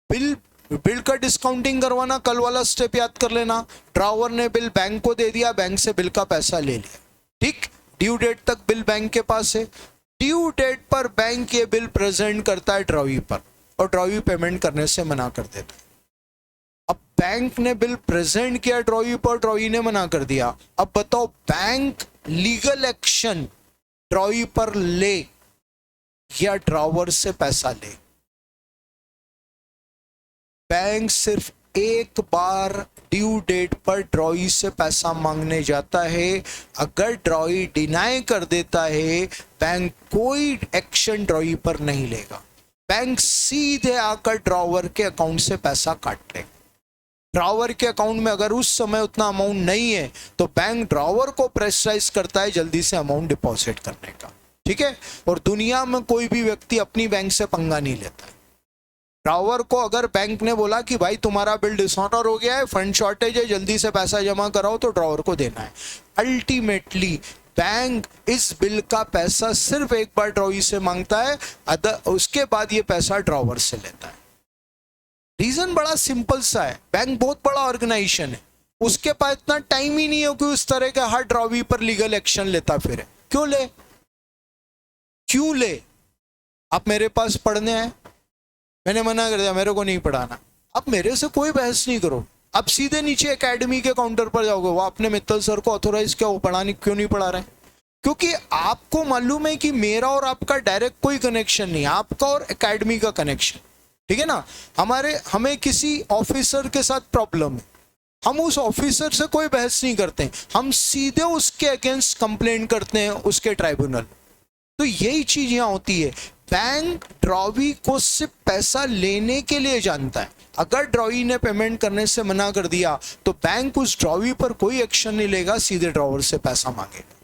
बिल का डिस्काउंटिंग करवाना, कल वाला स्टेप याद कर लेना। ड्रॉवर ने बिल बैंक को दे दिया, बैंक से बिल का पैसा ले लिया, ठीक, ड्यू डेट तक बिल बैंक के पास है। ड्यू डेट पर बैंक ये बिल प्रेजेंट करता है ड्रॉवी पर, और ड्रॉवी पेमेंट करने से मना कर देता है। अब बैंक ने बिल प्रेजेंट किया ड्रॉवी पर, ड्रॉवी ने मना कर दिया। अब बताओ, बैंक लीगल एक्शन ड्रॉवी पर ले या ड्रॉवर से पैसा ले? बैंक सिर्फ एक बार ड्यू डेट पर ड्रॉई से पैसा मांगने जाता है। अगर ड्रॉई डिनाई कर देता है, बैंक कोई एक्शन ड्रॉई पर नहीं लेगा, बैंक सीधे आकर ड्रॉवर के अकाउंट से पैसा काट ले। ड्रॉवर के अकाउंट में अगर उस समय उतना अमाउंट नहीं है तो बैंक ड्रॉवर को प्रेशराइज करता है जल्दी से अमाउंट डिपॉजिट करने का, ठीक है। और दुनिया में कोई भी व्यक्ति अपनी बैंक से पंगा नहीं लेता है। ड्रॉवर को अगर बैंक ने बोला कि भाई तुम्हारा बिल डिसऑनर हो गया है, फंड शॉर्टेज है, जल्दी से पैसा जमा कराओ, तो ड्रॉवर को देना है। अल्टीमेटली बैंक इस बिल का पैसा सिर्फ एक बार ड्रॉई से मांगता है, उसके बाद ये पैसा ड्रॉवर से लेता है। रीजन बड़ा सिंपल सा है, बैंक बहुत बड़ा ऑर्गेनाइजेशन है, उसके पास इतना टाइम ही नहीं है कि उस तरह के हर ड्रॉवी पर लीगल एक्शन लेता फिरे। क्यों ले, क्यों ले? आप मेरे पास पढ़ने आए, मैंने मना कर दिया, मेरे को नहीं पढ़ाना। अब मेरे से कोई बहस नहीं करो, अब सीधे नीचे एकेडमी के काउंटर पर जाओगे, वो आपने मित्तल सर को ऑथोराइज किया, वो पढ़ाने क्यों नहीं पढ़ा रहे? क्योंकि आपको मालूम है कि मेरा और आपका डायरेक्ट कोई कनेक्शन नहीं, आपका और एकेडमी का कनेक्शन, ठीक है ना। हमें किसी ऑफिसर के साथ प्रॉब्लम है, हम उस ऑफिसर से कोई बहस नहीं करते, हम सीधे उसके अगेंस्ट कंप्लेंट करते हैं उसके ट्राइब्यूनल। तो यही चीज यहाँ होती है, बैंक ड्रॉवी को सिर्फ पैसा लेने के लिए जानता है। अगर ड्रॉवी ने पेमेंट करने से मना कर दिया तो बैंक उस ड्रॉवी पर कोई एक्शन नहीं लेगा, सीधे ड्रॉवर से पैसा मांगेगा।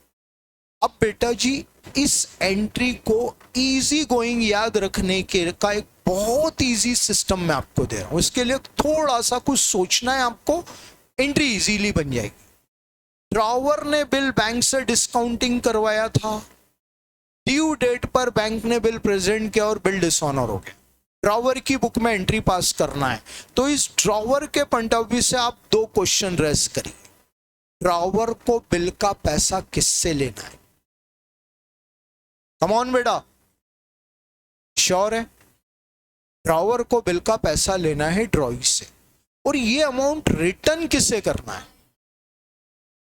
अब बेटा जी, इस एंट्री को इजी गोइंग याद रखने के का एक बहुत इजी सिस्टम मैं आपको दे रहा हूं, इसके लिए थोड़ा सा कुछ सोचना है आपको, एंट्री इजीली बन जाएगी। ड्रॉवर ने बिल बैंक से डिस्काउंटिंग करवाया था, ड्यू डेट पर बैंक ने बिल प्रेजेंट किया और बिल डिसऑनर हो गया। ड्रॉवर की बुक में एंट्री पास करना है, तो इस ड्रॉवर के पॉइंट ऑफ व्यू से आप दो क्वेश्चन रेज करिए। ड्रॉवर को बिल का पैसा किससे लेना है? कम ऑन बेटा, श्योर है? ड्रॉवर को बिल का पैसा लेना है ड्रॉई से, और ये अमाउंट रिटर्न किसे करना है?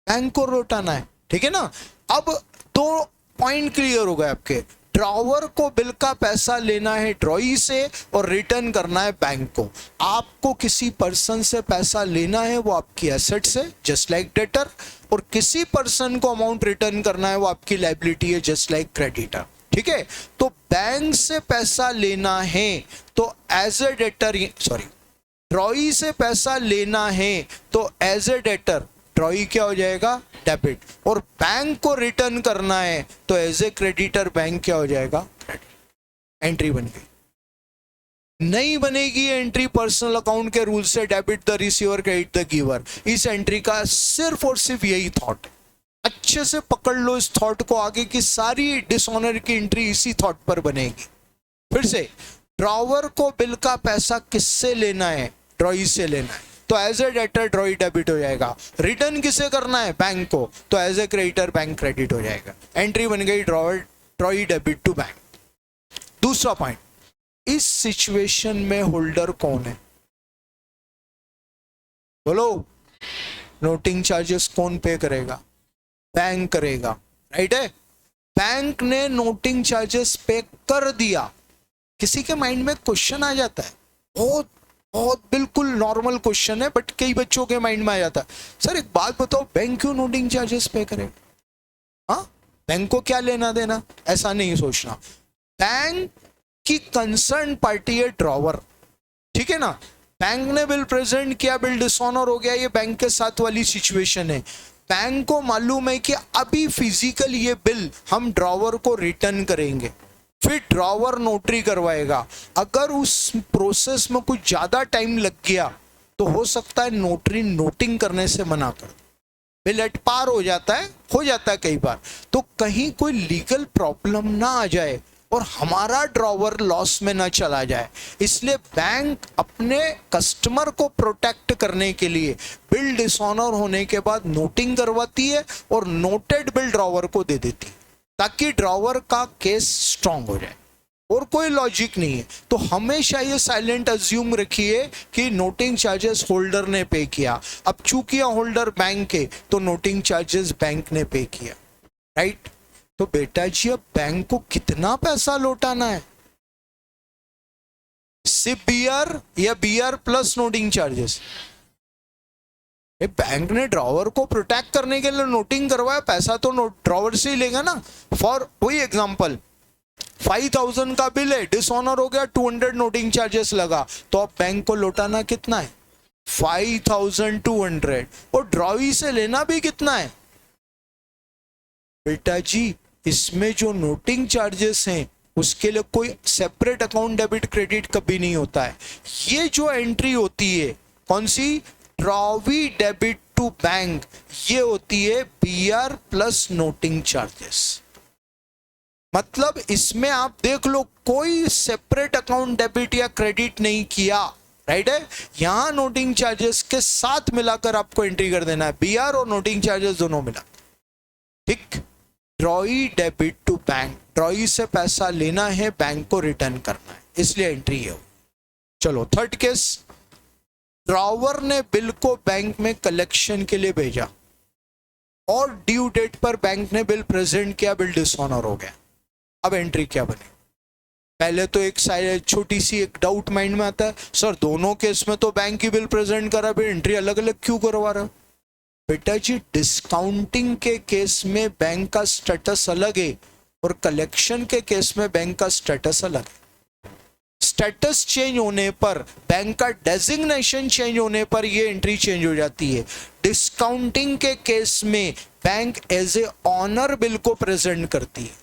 बैंक को लौटाना है, ठीक है ना। अब दो पॉइंट क्लियर हो गए आपके, ड्रॉवर को बिल का पैसा लेना है ड्रॉई से और रिटर्न करना है बैंक को। आपको किसी पर्सन से पैसा लेना है, वो आपकी एसेट से, जस्ट लाइक डेटर, और किसी पर्सन को अमाउंट रिटर्न करना है, वो आपकी लायबिलिटी है, जस्ट लाइक क्रेडिटर, ठीक है। तो बैंक से पैसा लेना है तो as a debtor, sorry, drawee से पैसा लेना है तो एज ए डेटर ड्रॉई क्या हो जाएगा? डेबिट। और बैंक को रिटर्न करना है तो एज ए क्रेडिटर बैंक क्या हो जाएगा? क्रेडिट। एंट्री बन गई। नहीं बनेगी एंट्री पर्सनल अकाउंट के रूल से, debit the receiver credit the giver. इस एंट्री का सिर्फ और सिर्फ यही थॉट है, अच्छे से पकड़ लो इस थॉट को, आगे की सारी डिसऑनर की एंट्री इसी थॉट पर बनेगी। फिर से, ड्रॉवर को बिल का पैसा किससे लेना है? ड्रॉई से लेना है। तो as a debtor drawee debit हो जाएगा। रिटर्न किसे करना है? बैंक को, तो as a creditor bank credit हो जाएगा। एंट्री बन गई ड्रॉई डेबिट टू बैंक। दूसरा पॉइंट, इस सिचुएशन में होल्डर कौन है? बोलो। नोटिंग चार्जेस कौन पे करेगा? बैंक करेगा, राइट है। बैंक ने नोटिंग चार्जेस पे कर दिया। किसी के माइंड में क्वेश्चन आ जाता है, बहुत बहुत बिल्कुल नॉर्मल क्वेश्चन है, बट कई बच्चों के माइंड में आ जाता है, सर एक बात बताओ, बैंक क्यों नोटिंग चार्जेस पे करेगा? हाँ, बैंक को क्या लेना देना? ऐसा नहीं सोचना। बैंक की कंसर्न पार्टी है ड्रॉवर, ठीक है ना। बैंक ने बिल प्रेजेंट किया, बिल डिसऑनर हो गया, ये बैंक के साथ वाली सिचुएशन है। बैंक को मालूम है कि अभी फिजिकल ये बिल हम ड्रॉवर को रिटर्न करेंगे, फिर ड्रॉवर नोटरी करवाएगा। अगर उस प्रोसेस में कुछ ज्यादा टाइम लग गया तो हो सकता है नोटरी नोटिंग करने से मना कर दे, बिल एट पार हो जाता है कई बार। तो कहीं कोई लीगल प्रॉब्लम ना आ जाए और हमारा ड्रॉवर लॉस में ना चला जाए, इसलिए बैंक अपने कस्टमर को प्रोटेक्ट करने के लिए बिल डिसऑनर होने के बाद नोटिंग करवाती है और नोटेड बिल ड्रॉवर को दे देती है, ताकि ड्रॉवर का केस स्ट्रांग हो जाए। और कोई लॉजिक नहीं है, तो हमेशा ये साइलेंट अज्यूम रखिए कि नोटिंग चार्जेस होल्डर ने पे किया। अब चूंकि होल्डर बैंक है तो नोटिंग चार्जेस बैंक ने पे किया, राइट। तो बेटा जी अब बैंक को कितना पैसा लौटाना है? सिर्फ बीआर या BR plus noting charges? Bank ने ड्रॉवर को प्रोटेक्ट करने के लिए नोटिंग करवाया, पैसा तो ड्रॉवर से ही लेगा ना। फॉर वही एग्जांपल, 5000 का बिल है, डिसऑनर हो गया, 200 नोटिंग चार्जेस लगा, तो अब बैंक को लौटाना कितना है? 5200। और ड्रॉवी से लेना भी कितना है? बेटा जी इसमें जो नोटिंग चार्जेस हैं उसके लिए कोई सेपरेट अकाउंट डेबिट क्रेडिट कभी नहीं होता है। ये जो एंट्री होती है कौन सी? ड्रॉवी डेबिट टू बैंक, ये होती है बीआर प्लस नोटिंग चार्जेस। मतलब इसमें आप देख लो, कोई सेपरेट अकाउंट डेबिट या क्रेडिट नहीं किया, राइट है। यहां नोटिंग चार्जेस के साथ मिलाकर आपको एंट्री कर देना है, बीआर और नोटिंग चार्जेस दोनों मिला, ठीक। Drawee debit to bank, drawee से पैसा लेना है, बैंक को रिटर्न करना है, इसलिए एंट्री है। चलो थर्ड केस, ड्रॉवर ने बिल को बैंक में कलेक्शन के लिए भेजा और ड्यू डेट पर बैंक ने बिल प्रेजेंट किया, बिल डिसऑनर हो गया। अब एंट्री क्या बने? पहले तो एक छोटी सी एक डाउट माइंड में आता है, सर दोनों केस में तो बैंक की बिल प्रेजेंट करा, फिर एंट्री अलग अलग क्यों करवा रहा? बेटा जी डिस्काउंटिंग के केस में बैंक का स्टेटस अलग है और कलेक्शन के केस में बैंक का स्टेटस अलग है। स्टेटस चेंज होने पर, बैंक का डेजिग्नेशन चेंज होने पर ये एंट्री चेंज हो जाती है। डिस्काउंटिंग के केस में bank as a owner bill को प्रेजेंट करती है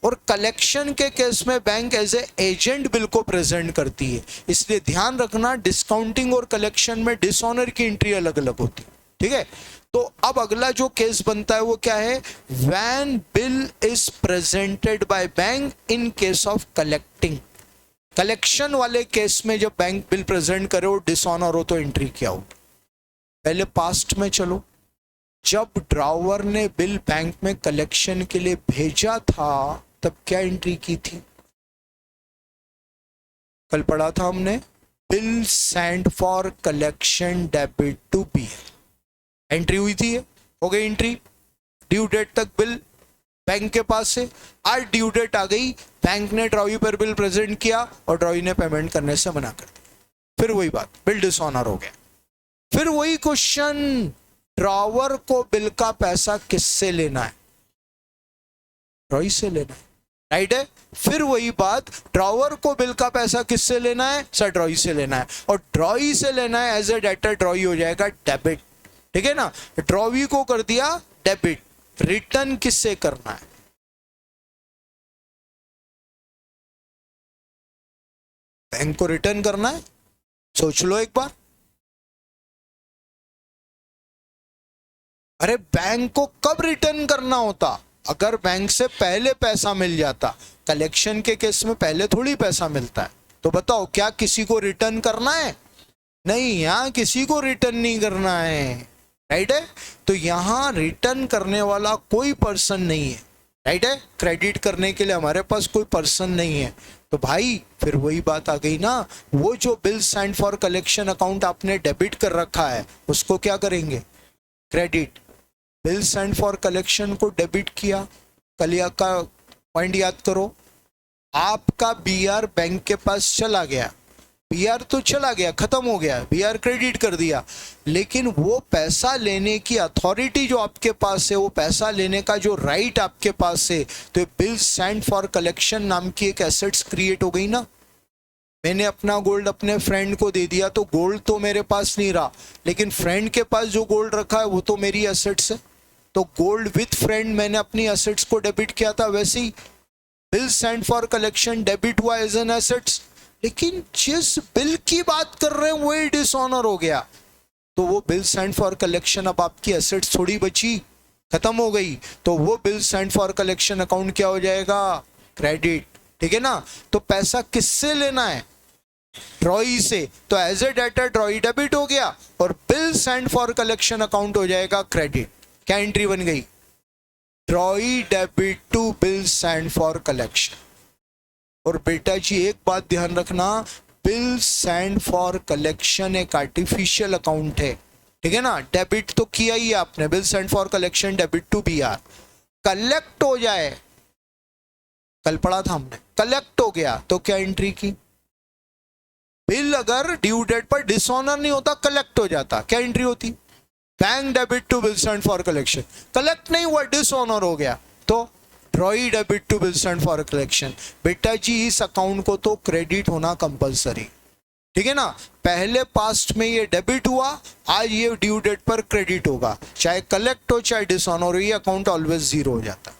और कलेक्शन के केस में bank as a agent bill को प्रेजेंट करती है। इसलिए ध्यान रखना, डिस्काउंटिंग और कलेक्शन में डिसऑनर की एंट्री अलग अलग होती है, ठीक है। तो अब अगला जो केस बनता है वो क्या है? When bill is presented by bank in case of collecting. Collection वाले केस में जब बैंक बिल प्रेजेंट करे और डिसऑनर हो तो एंट्री क्या हो? पहले पास्ट में चलो, जब ड्रॉवर ने बिल बैंक में कलेक्शन के लिए भेजा था तब क्या एंट्री की थी? कल पढ़ा था हमने, bill send for collection debit to B, entry हुई थी, हो गई एंट्री। ड्यू डेट तक बिल बैंक के पास से, आज ड्यू डेट आ गई, बैंक ने ड्रॉवी पर बिल प्रेजेंट किया और ड्रॉवी ने पेमेंट करने से मना कर दिया, फिर वही बात, बिल डिसऑनर हो गया। फिर वही क्वेश्चन, ड्रॉवर को बिल का पैसा किससे लेना है? ड्रॉवी से लेना है, राइट है। फिर वही बात, ड्रॉवर को बिल का पैसा किससे लेना है? सर ड्रॉवी से लेना है, और ड्रॉवी से लेना है एज ए डेटर, ड्रॉवी हो जाएगा डेबिट, ठीक है ना। ड्रॉवी को कर दिया डेबिट, रिटर्न किससे करना है? बैंक को रिटर्न करना है। सोच लो एक बार, अरे बैंक को कब रिटर्न करना होता? अगर बैंक से पहले पैसा मिल जाता। कलेक्शन के केस में पहले थोड़ी पैसा मिलता है, तो बताओ क्या किसी को रिटर्न करना है? नहीं, यहाँ किसी को रिटर्न नहीं करना है, राइट है। तो यहाँ रिटर्न करने वाला कोई पर्सन नहीं है, राइट है। क्रेडिट करने के लिए हमारे पास कोई पर्सन नहीं है। तो भाई फिर वही बात आ गई ना, वो जो bill signed for collection account आपने डेबिट कर रखा है उसको क्या करेंगे, credit. Bill signed for collection को डेबिट किया, कलिया का पॉइंट याद करो, आपका बीआर बैंक के पास चला गया, बीआर तो चला गया, खत्म हो गया, बीआर क्रेडिट कर दिया, लेकिन वो पैसा लेने की अथॉरिटी जो आपके पास है, वो पैसा लेने का जो राइट आपके पास है, तो बिल साइंड फॉर कलेक्शन नाम की एक एसेट्स क्रिएट हो गई ना। मैंने अपना गोल्ड अपने फ्रेंड को दे दिया, तो गोल्ड तो मेरे पास नहीं रहा, लेकिन फ्रेंड के पास जो गोल्ड रखा है वो तो मेरी एसेट्स है। तो गोल्ड विथ फ्रेंड मैंने अपनी एसेट्स को डेबिट किया था, वैसे ही bill signed for collection debit हुआ एज एन एसेट्स। लेकिन जिस बिल की बात कर रहे हैं वही डिसऑनर हो गया, तो वो बिल साइंड फॉर कलेक्शन अब आपकी एसेट्स थोड़ी बची, खत्म हो गई, तो वो bill signed for collection account क्या हो जाएगा, क्रेडिट, ठीक है ना। तो पैसा किससे लेना है, ड्रॉई से, तो as a debtor drawee debit हो गया और bill signed for collection account हो जाएगा क्रेडिट। क्या एंट्री बन गई, drawee debit to bill signed for collection. और बेटा जी एक बात ध्यान रखना, बिल साइंड फॉर कलेक्शन एक आर्टिफिशियल अकाउंट है, ठीक है ना। डेबिट तो किया ही आपने, bill signed for collection debit to BR, collect हो जाए, कल पढ़ा था हमने, कलेक्ट हो गया तो क्या एंट्री की, बिल अगर ड्यू डेट पर डिसऑनर नहीं होता कलेक्ट हो जाता, क्या एंट्री होती, bank debit to bill signed for collection, collect नहीं हुआ डिसऑनर हो गया, तो drawee debit to bill signed for collection. बेटा जी इस अकाउंट को तो क्रेडिट होना कंपलसरी, ठीक है ना। पहले पास्ट में ये डेबिट हुआ, आज ये ड्यू डेट पर क्रेडिट होगा, चाहे कलेक्ट हो चाहे डिसऑनर हो, ये अकाउंट ऑलवेज जीरो हो जाता,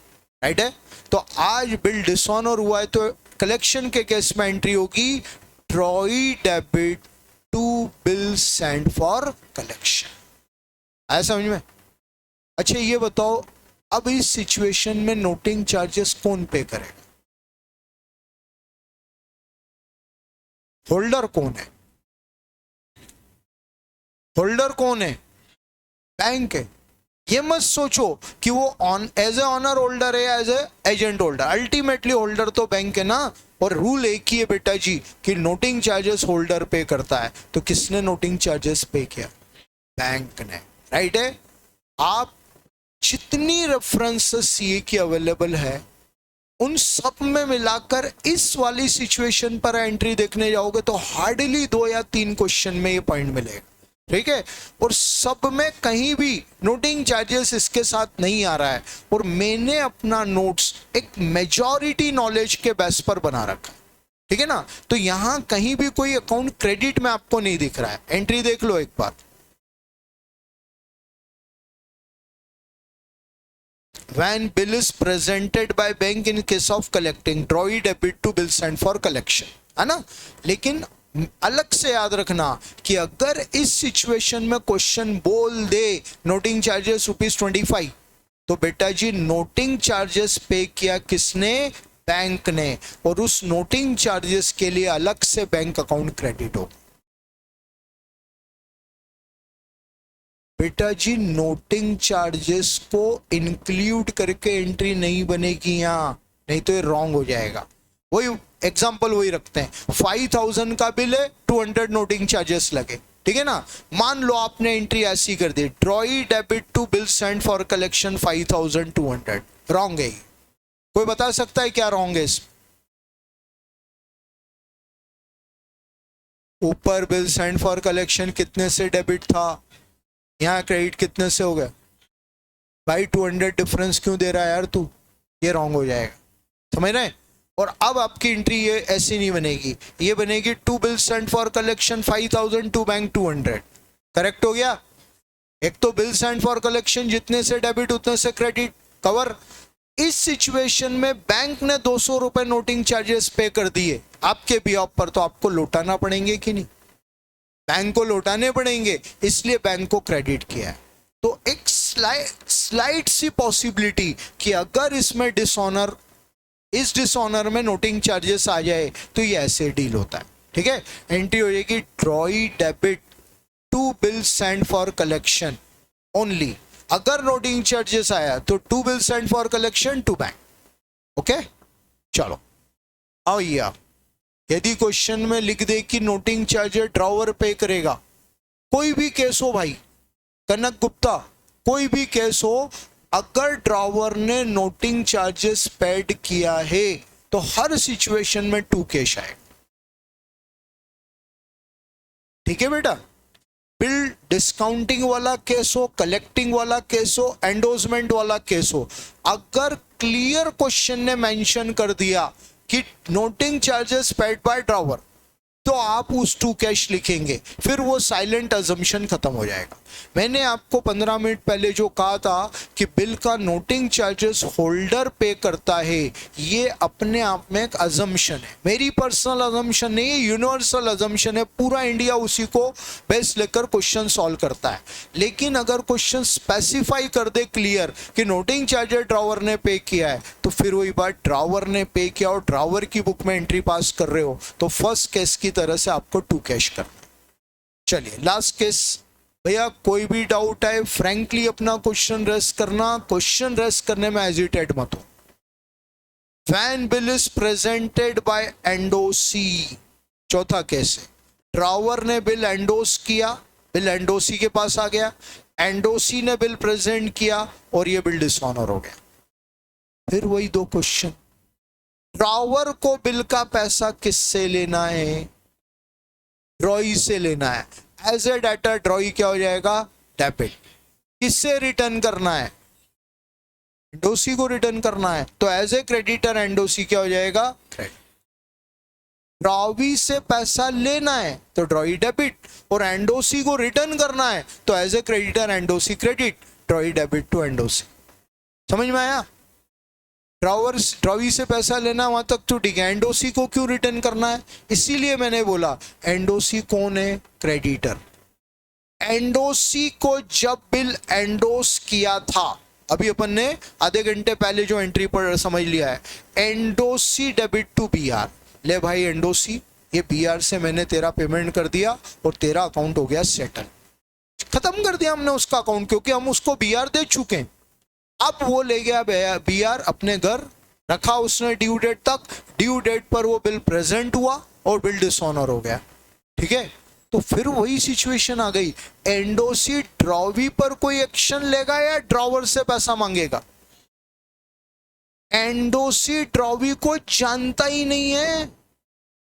राइट है। तो आज बिल डिसऑनर हुआ है तो कलेक्शन के केस में एंट्री होगी drawee debit to bill signed for collection. आया समझ में। अच्छा ये बताओ अब इस सिचुएशन में नोटिंग चार्जेस कौन पे करेगा, होल्डर कौन है, होल्डर कौन है, बैंक है। ये मत सोचो कि वो on as a owner holder है या as a agent holder, ultimately holder तो बैंक है ना। और रूल एक ही है बेटा जी कि नोटिंग चार्जेस होल्डर पे करता है, तो किसने नोटिंग चार्जेस पे किया, बैंक ने, राइट है। आप जितनी रेफरेंसेस सीए की अवेलेबल है उन सब में मिलाकर इस वाली सिचुएशन पर एंट्री देखने जाओगे तो हार्डली 2 या 3 क्वेश्चन में ये पॉइंट मिलेगा, ठीक है। और सब में कहीं भी नोटिंग चार्जेस इसके साथ नहीं आ रहा है, और मैंने अपना नोट्स एक मेजॉरिटी नॉलेज के बेस पर बना रखा है, ठीक है ना। तो यहां कहीं भी कोई अकाउंट क्रेडिट में आपको नहीं दिख रहा है, एंट्री देख लो एक बार, when bill is presented by bank in case of collecting drawee debit to bill sent for collection, है ना। लेकिन अलग से याद रखना कि अगर इस सिचुएशन में क्वेश्चन बोल दे नोटिंग चार्जेस ₹25, तो बेटा जी नोटिंग चार्जेस पे किया किसने, बैंक ने, और उस नोटिंग चार्जेस के लिए अलग से बैंक अकाउंट क्रेडिट हो। बेटा जी नोटिंग चार्जेस को इंक्लूड करके एंट्री नहीं बनेगी यहाँ, नहीं तो ये रॉन्ग हो जाएगा। वही एग्जांपल वही रखते हैं, 5000 का बिल है, 200 नोटिंग चार्जेस लगे, ठीक है ना। मान लो आपने एंट्री ऐसी कर दी, drawee debit to bill send for collection 5200, wrong है। कोई बता सकता है क्या रॉन्ग है इसमें, ऊपर बिल सेंड फॉर कलेक्शन कितने से डेबिट था, यहाँ क्रेडिट कितने से हो गया, भाई 200 डिफरेंस क्यों दे रहा है यार तू, ये रॉन्ग हो जाएगा, समझ रहे हैं। और अब आपकी एंट्री ये ऐसी नहीं बनेगी, ये बनेगी to bill send for collection 5000 to bank 200, correct हो गया। एक तो बिल सेंड फॉर कलेक्शन जितने से डेबिट उतने से क्रेडिट, कवर। इस सिचुएशन में बैंक ने 200 रुपए नोटिंग चार्जेस पे कर दिए आपके बिहाफ पर, तो आपको लौटाना पड़ेंगे कि नहीं, बैंक को लौटाने पड़ेंगे, इसलिए बैंक को क्रेडिट किया है। तो एक स्लाइट सी पॉसिबिलिटी कि अगर इसमें डिसऑनर, इस डिसऑनर में नोटिंग चार्जेस आ जाए तो ये ऐसे डील होता है, ठीक है। एंट्री हो जाएगी ड्रॉई debit 2 bills sent for collection only. अगर नोटिंग चार्जेस आया तो 2 bills sent for collection to bank. Okay चलो आओ ये यदि क्वेश्चन में लिख दे कि नोटिंग चार्जेस ड्रॉवर पे करेगा, कोई भी केस हो भाई, कनक गुप्ता कोई भी केस हो, अगर ड्रॉवर ने नोटिंग चार्जेस पेड किया है तो हर सिचुएशन में 2 कैश आएगा. ठीक है बेटा. बिल डिस्काउंटिंग वाला केस हो, कलेक्टिंग वाला केस हो, एंडोर्समेंट वाला केस हो, अगर क्लियर क्वेश्चन ने मेंशन कर दिया कि noting charges paid by drawer, तो आप उस 2 कैश लिखेंगे, फिर वो साइलेंट अजम्पशन खत्म हो जाएगा. मैंने आपको 15 मिनट पहले जो कहा था कि बिल का नोटिंग चार्जेस होल्डर पे करता है, ये अपने आप में एक अजम्पशन है. मेरी पर्सनल अजम्पशन नहीं है, यूनिवर्सल अजम्पशन है. पूरा इंडिया उसी को बेस लेकर क्वेश्चन सॉल्व करता है. लेकिन अगर क्वेश्चन स्पेसिफाई कर दे क्लियर कि नोटिंग चार्जेस ड्रॉवर ने पे किया है, तो फिर वही बात, ड्रॉवर ने पे किया और ड्रॉवर की बुक में एंट्री पास कर रहे हो तो फर्स्ट केस की तरह से आपको 2 कैश करना. चलिए लास्ट केस. भैया कोई भी डाउट है फ्रैंकली अपना क्वेश्चन रेस करना, क्वेश्चन रेस करने में हेजिटेट मत हो. When bill is presented by endorsee. चौथा केस है, ड्रॉवर ने बिल एंडोस किया, बिल एंडोसी के पास आ गया, एंडोसी ने बिल प्रेजेंट किया और ये बिल डिसऑनर हो गया. फिर वही 2 क्वेश्चन, ड्रॉवर को बिल का पैसा किससे लेना है? ड्रॉई से लेना है. एज ए डेटर ड्रॉई क्या हो जाएगा? डेबिट. किससे रिटर्न करना है? एंडोसी को रिटर्न करना है, तो एज ए क्रेडिटर एंडोसी क्या हो जाएगा? क्रेडिट. ड्रॉवी से पैसा लेना है तो ड्रॉई डेबिट, और एंडोसी को रिटर्न करना है तो as a creditor endorsee credit, drawee debit to endorsee. समझ में आया? ड्रॉवी से पैसा लेना वहां तक तो ठीक है, एंडोसी को क्यों रिटर्न करना है? इसीलिए मैंने बोला एंडोसी कौन है? क्रेडिटर. एंडोसी को जब बिल एंडोस किया था, अभी अपन ने आधे घंटे पहले जो एंट्री पर समझ लिया है, एंडोसी डेबिट टू बीआर. ले भाई एंडोसी, ये बीआर से मैंने तेरा पेमेंट कर दिया और तेरा अकाउंट हो गया सेटल. खत्म कर दिया हमने उसका अकाउंट, क्योंकि हम उसको बीआर दे चुके हैं. अब वो ले गया बीआर अपने घर, रखा उसने ड्यू डेट तक, ड्यू डेट पर वो बिल प्रेजेंट हुआ और बिल डिसऑनर हो गया. ठीक है, तो फिर वही सिचुएशन आ गई, एंडोसी ड्रॉवी पर कोई एक्शन लेगा या ड्रॉवर से पैसा मांगेगा? एंडोसी ड्रॉवी को जानता ही नहीं है,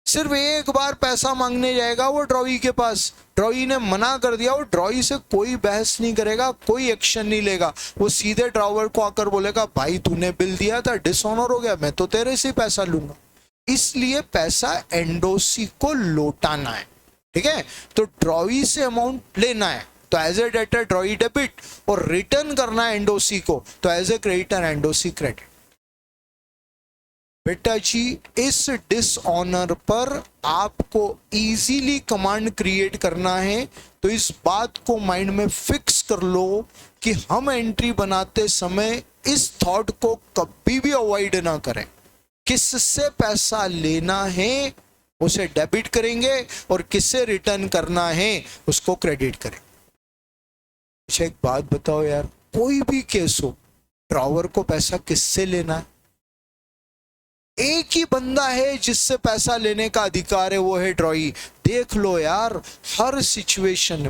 सिर्फ एक बार पैसा मांगने जाएगा वो ड्रॉई के पास, ड्रॉई ने मना कर दिया, वो ड्रॉई से कोई बहस नहीं करेगा, कोई एक्शन नहीं लेगा. वो सीधे ड्रॉवर को आकर बोलेगा भाई तूने बिल दिया था, डिसऑनर हो गया, मैं तो तेरे से पैसा लूंगा. इसलिए पैसा एंडोसी को लौटाना है. ठीक है, तो ड्रॉई से अमाउंट लेना है तो as a debtor drawee debit, और रिटर्न करना है एंडोसी को तो as a creditor endorsee credit. बेटा जी इस डिसऑनर पर आपको इजीली कमांड क्रिएट करना है, तो इस बात को माइंड में फिक्स कर लो कि हम एंट्री बनाते समय इस थॉट को कभी भी अवॉइड ना करें. किससे पैसा लेना है उसे डेबिट करेंगे और किससे रिटर्न करना है उसको क्रेडिट करेंगे. अच्छा एक बात बताओ यार, कोई भी केस हो, ड्रॉवर को पैसा किससे लेना है? एक ही बंदा है जिससे पैसा लेने का अधिकार है, वो है ड्रॉई. देख लो यार, हर सिचुएशन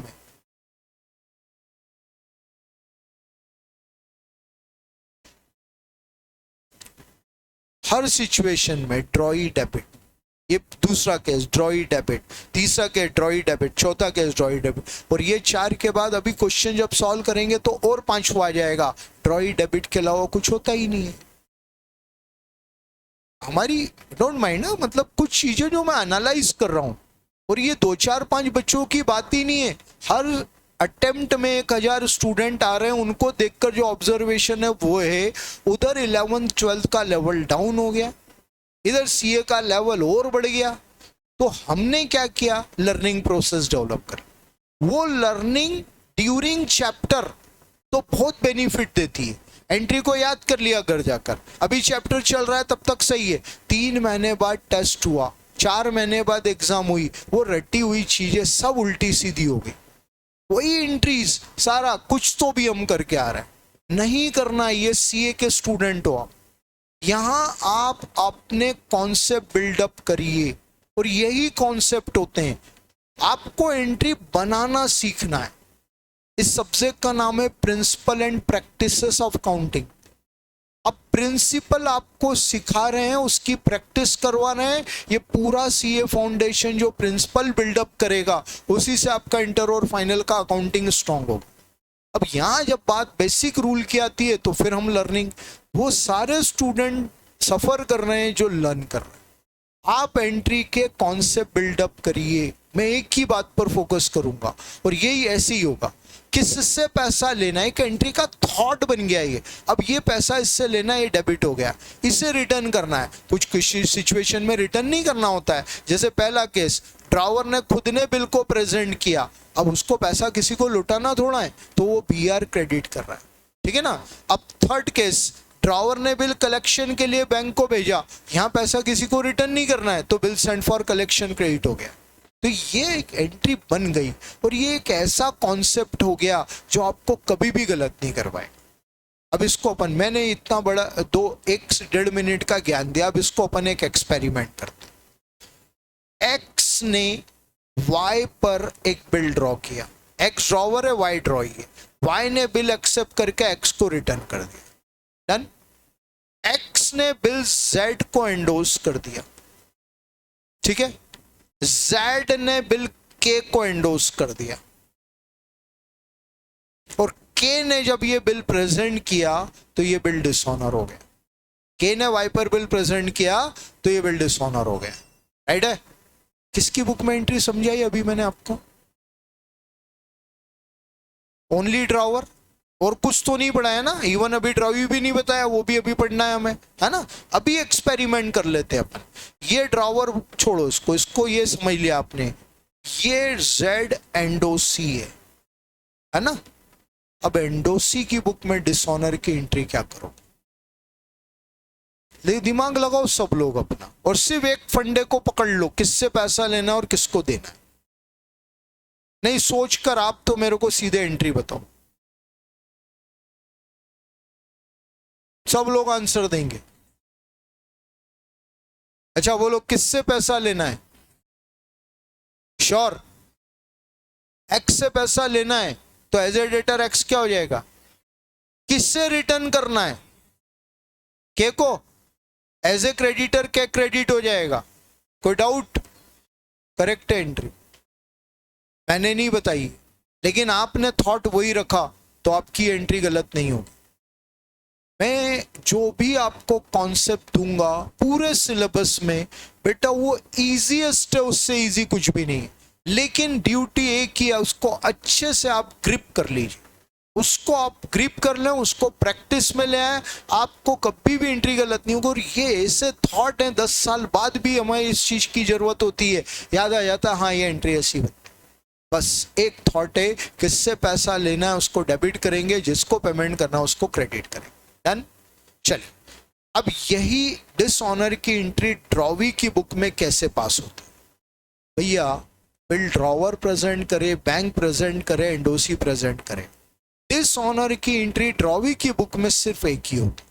में ड्रॉई डेबिट. ये दूसरा केस ड्रॉई डेबिट, तीसरा केस ड्रॉई डेबिट, चौथा केस ड्रॉई डेबिट, और ये 4 के बाद अभी क्वेश्चन जब सॉल्व करेंगे तो और 5वां आ जाएगा. ड्रॉई डेबिट के अलावा कुछ होता ही नहीं है. हमारी डोंट माइंड ना, मतलब कुछ चीजें जो मैं एनालाइज कर रहा हूं, और ये 2 4 5 बच्चों की बात ही नहीं है. हर अटेम्प्ट में 1000 स्टूडेंट आ रहे हैं, उनको देखकर जो ऑब्जर्वेशन है वो है उधर 11th 12th का लेवल डाउन हो गया, इधर सीए का लेवल और बढ़ गया. तो हमने क्या किया, लर्निंग प्रोसेस डेवलप कर. वो लर्निंग ड्यूरिंग चैप्टर तो बहुत बेनिफिट देती है. एंट्री को याद कर लिया घर जाकर, अभी चैप्टर चल रहा है तब तक सही है, 3 महीने बाद टेस्ट हुआ, 4 महीने बाद एग्जाम हुई, वो रटी हुई चीजें सब उल्टी सीधी हो गई. वही एंट्रीज सारा कुछ तो भी हम करके आ रहे हैं। नहीं करना, ये सीए के स्टूडेंट हो आप, यहां आप अपने कॉन्सेप्ट बिल्डअप करिए, और यही कॉन्सेप्ट होते हैं। आपको एंट्री बनाना सीखना है। इस सब्जेक्ट का नाम है principle and practices of accounting. अब प्रिंसिपल आपको सिखा रहे हैं, उसकी प्रैक्टिस करवा रहे हैं। ये पूरा सीए फाउंडेशन जो प्रिंसिपल बिल्डअप करेगा, उसी से आपका इंटर और फाइनल का अकाउंटिंग स्ट्रांग होगा। अब यहाँ जब बात बेसिक रूल की आती है, तो फिर हम लर्निंग, वो सारे स्टूडेंट सफर कर रहे हैं जो लर्न कर रहे हैं। आप एंट्री के कॉन्सेप्ट बिल्डअप करिए। मैं एक ही बात पर फोकस करूंगा, और यही ऐसे ही होगा। किससे पैसा लेना है, एक एंट्री का थॉट बन गया ये। अब ये पैसा इससे लेना है, ये डेबिट हो गया, इसे रिटर्न करना है। कुछ किसी सिचुएशन में रिटर्न नहीं करना होता है। जैसे पहला केस, ड्रावर ने खुद ने बिल को प्रेजेंट किया, अब उसको पैसा किसी को लुटाना थोड़ा है, तो वो बीआर क्रेडिट कर रहा है, ठीक है ना। अब थर्ड केस, ड्रावर ने बिल कलेक्शन के लिए बैंक को भेजा, यहां पैसा किसी को रिटर्न नहीं करना है, तो bill send for collection credit हो गया। तो ये एक एंट्री बन गई, और ये एक ऐसा कॉन्सेप्ट हो गया जो आपको कभी भी गलत नहीं करवाए। अब इसको अपन, मैंने इतना बड़ा 1.5 मिनट का ज्ञान दिया, अब इसको अपन एक एक्सपेरिमेंट करते। एक्स ने वाई पर एक बिल ड्रॉ किया, एक्स ड्रॉवर है, वाई ड्रॉ है। वाई ने बिल एक्सेप्ट करके एक्स को रिटर्न कर दिया, डन। एक्स ने बिल जेड को एंडोर्स कर दिया, ठीक है। जेड ने बिल के को एंडोर्स कर दिया, और के ने जब ये बिल प्रेजेंट किया तो ये बिल डिसऑनर हो गया। के ने वाई पर बिल प्रेजेंट किया तो ये बिल डिसऑनर हो गया, राइट है। किसकी बुक में एंट्री समझाई अभी मैंने आपको? ओनली ड्रॉवर, और कुछ तो नहीं पढ़ाया ना, इवन अभी ड्रॉवी भी नहीं बताया, वो भी अभी पढ़ना है हमें, है ना। अभी एक्सपेरिमेंट कर लेते हैं अपन। ये ड्रॉवर छोड़ो, इसको ये समझ लिया आपने, ये जेड एंडोसी है ना। अब एंडोसी की बुक में डिसऑनर की एंट्री क्या करो, ले दिमाग लगाओ सब लोग अपना, और सिर्फ एक फंडे को पकड़ लो, किससे पैसा लेना और किसको देना है। नहीं सोचकर आप तो मेरे को सीधे एंट्री बताओ, सब लोग आंसर देंगे। अच्छा बोलो, किससे पैसा लेना है? श्योर, एक्स से पैसा लेना है, तो एज ए डेटर एक्स क्या हो जाएगा? किससे रिटर्न करना है? के को। एज ए क्रेडिटर क्या क्रेडिट हो जाएगा? कोई डाउट? करेक्ट एंट्री, मैंने नहीं बताई, लेकिन आपने थॉट वही रखा, तो आपकी एंट्री गलत नहीं होगी। मैं जो भी आपको कॉन्सेप्ट दूंगा पूरे सिलेबस में, बेटा वो इजीएस्ट है, उससे इजी कुछ भी नहीं है। लेकिन ड्यूटी एक ही है, उसको अच्छे से आप ग्रिप कर लीजिए, उसको आप ग्रिप कर लें, उसको प्रैक्टिस में ले आए, आपको कभी भी एंट्री गलत नहीं होगी। और ये ऐसे थॉट हैं, 10 साल बाद भी हमें इस चीज की जरूरत होती है, याद आ जाता है हाँ ये एंट्री ऐसी बनती। बस एक थॉट है, किससे पैसा लेना है उसको डेबिट करेंगे, जिसको पेमेंट करना है उसको क्रेडिट करेंगे, डन। चलिए, अब यही डिसऑनर की एंट्री ड्रॉवी की बुक में कैसे पास होती है? भैया बिल ड्रॉवर प्रेजेंट करे, बैंक प्रेजेंट करे, एंडोसी प्रेजेंट करे, डिसऑनर की एंट्री ड्रॉवी की बुक में सिर्फ एक ही होती।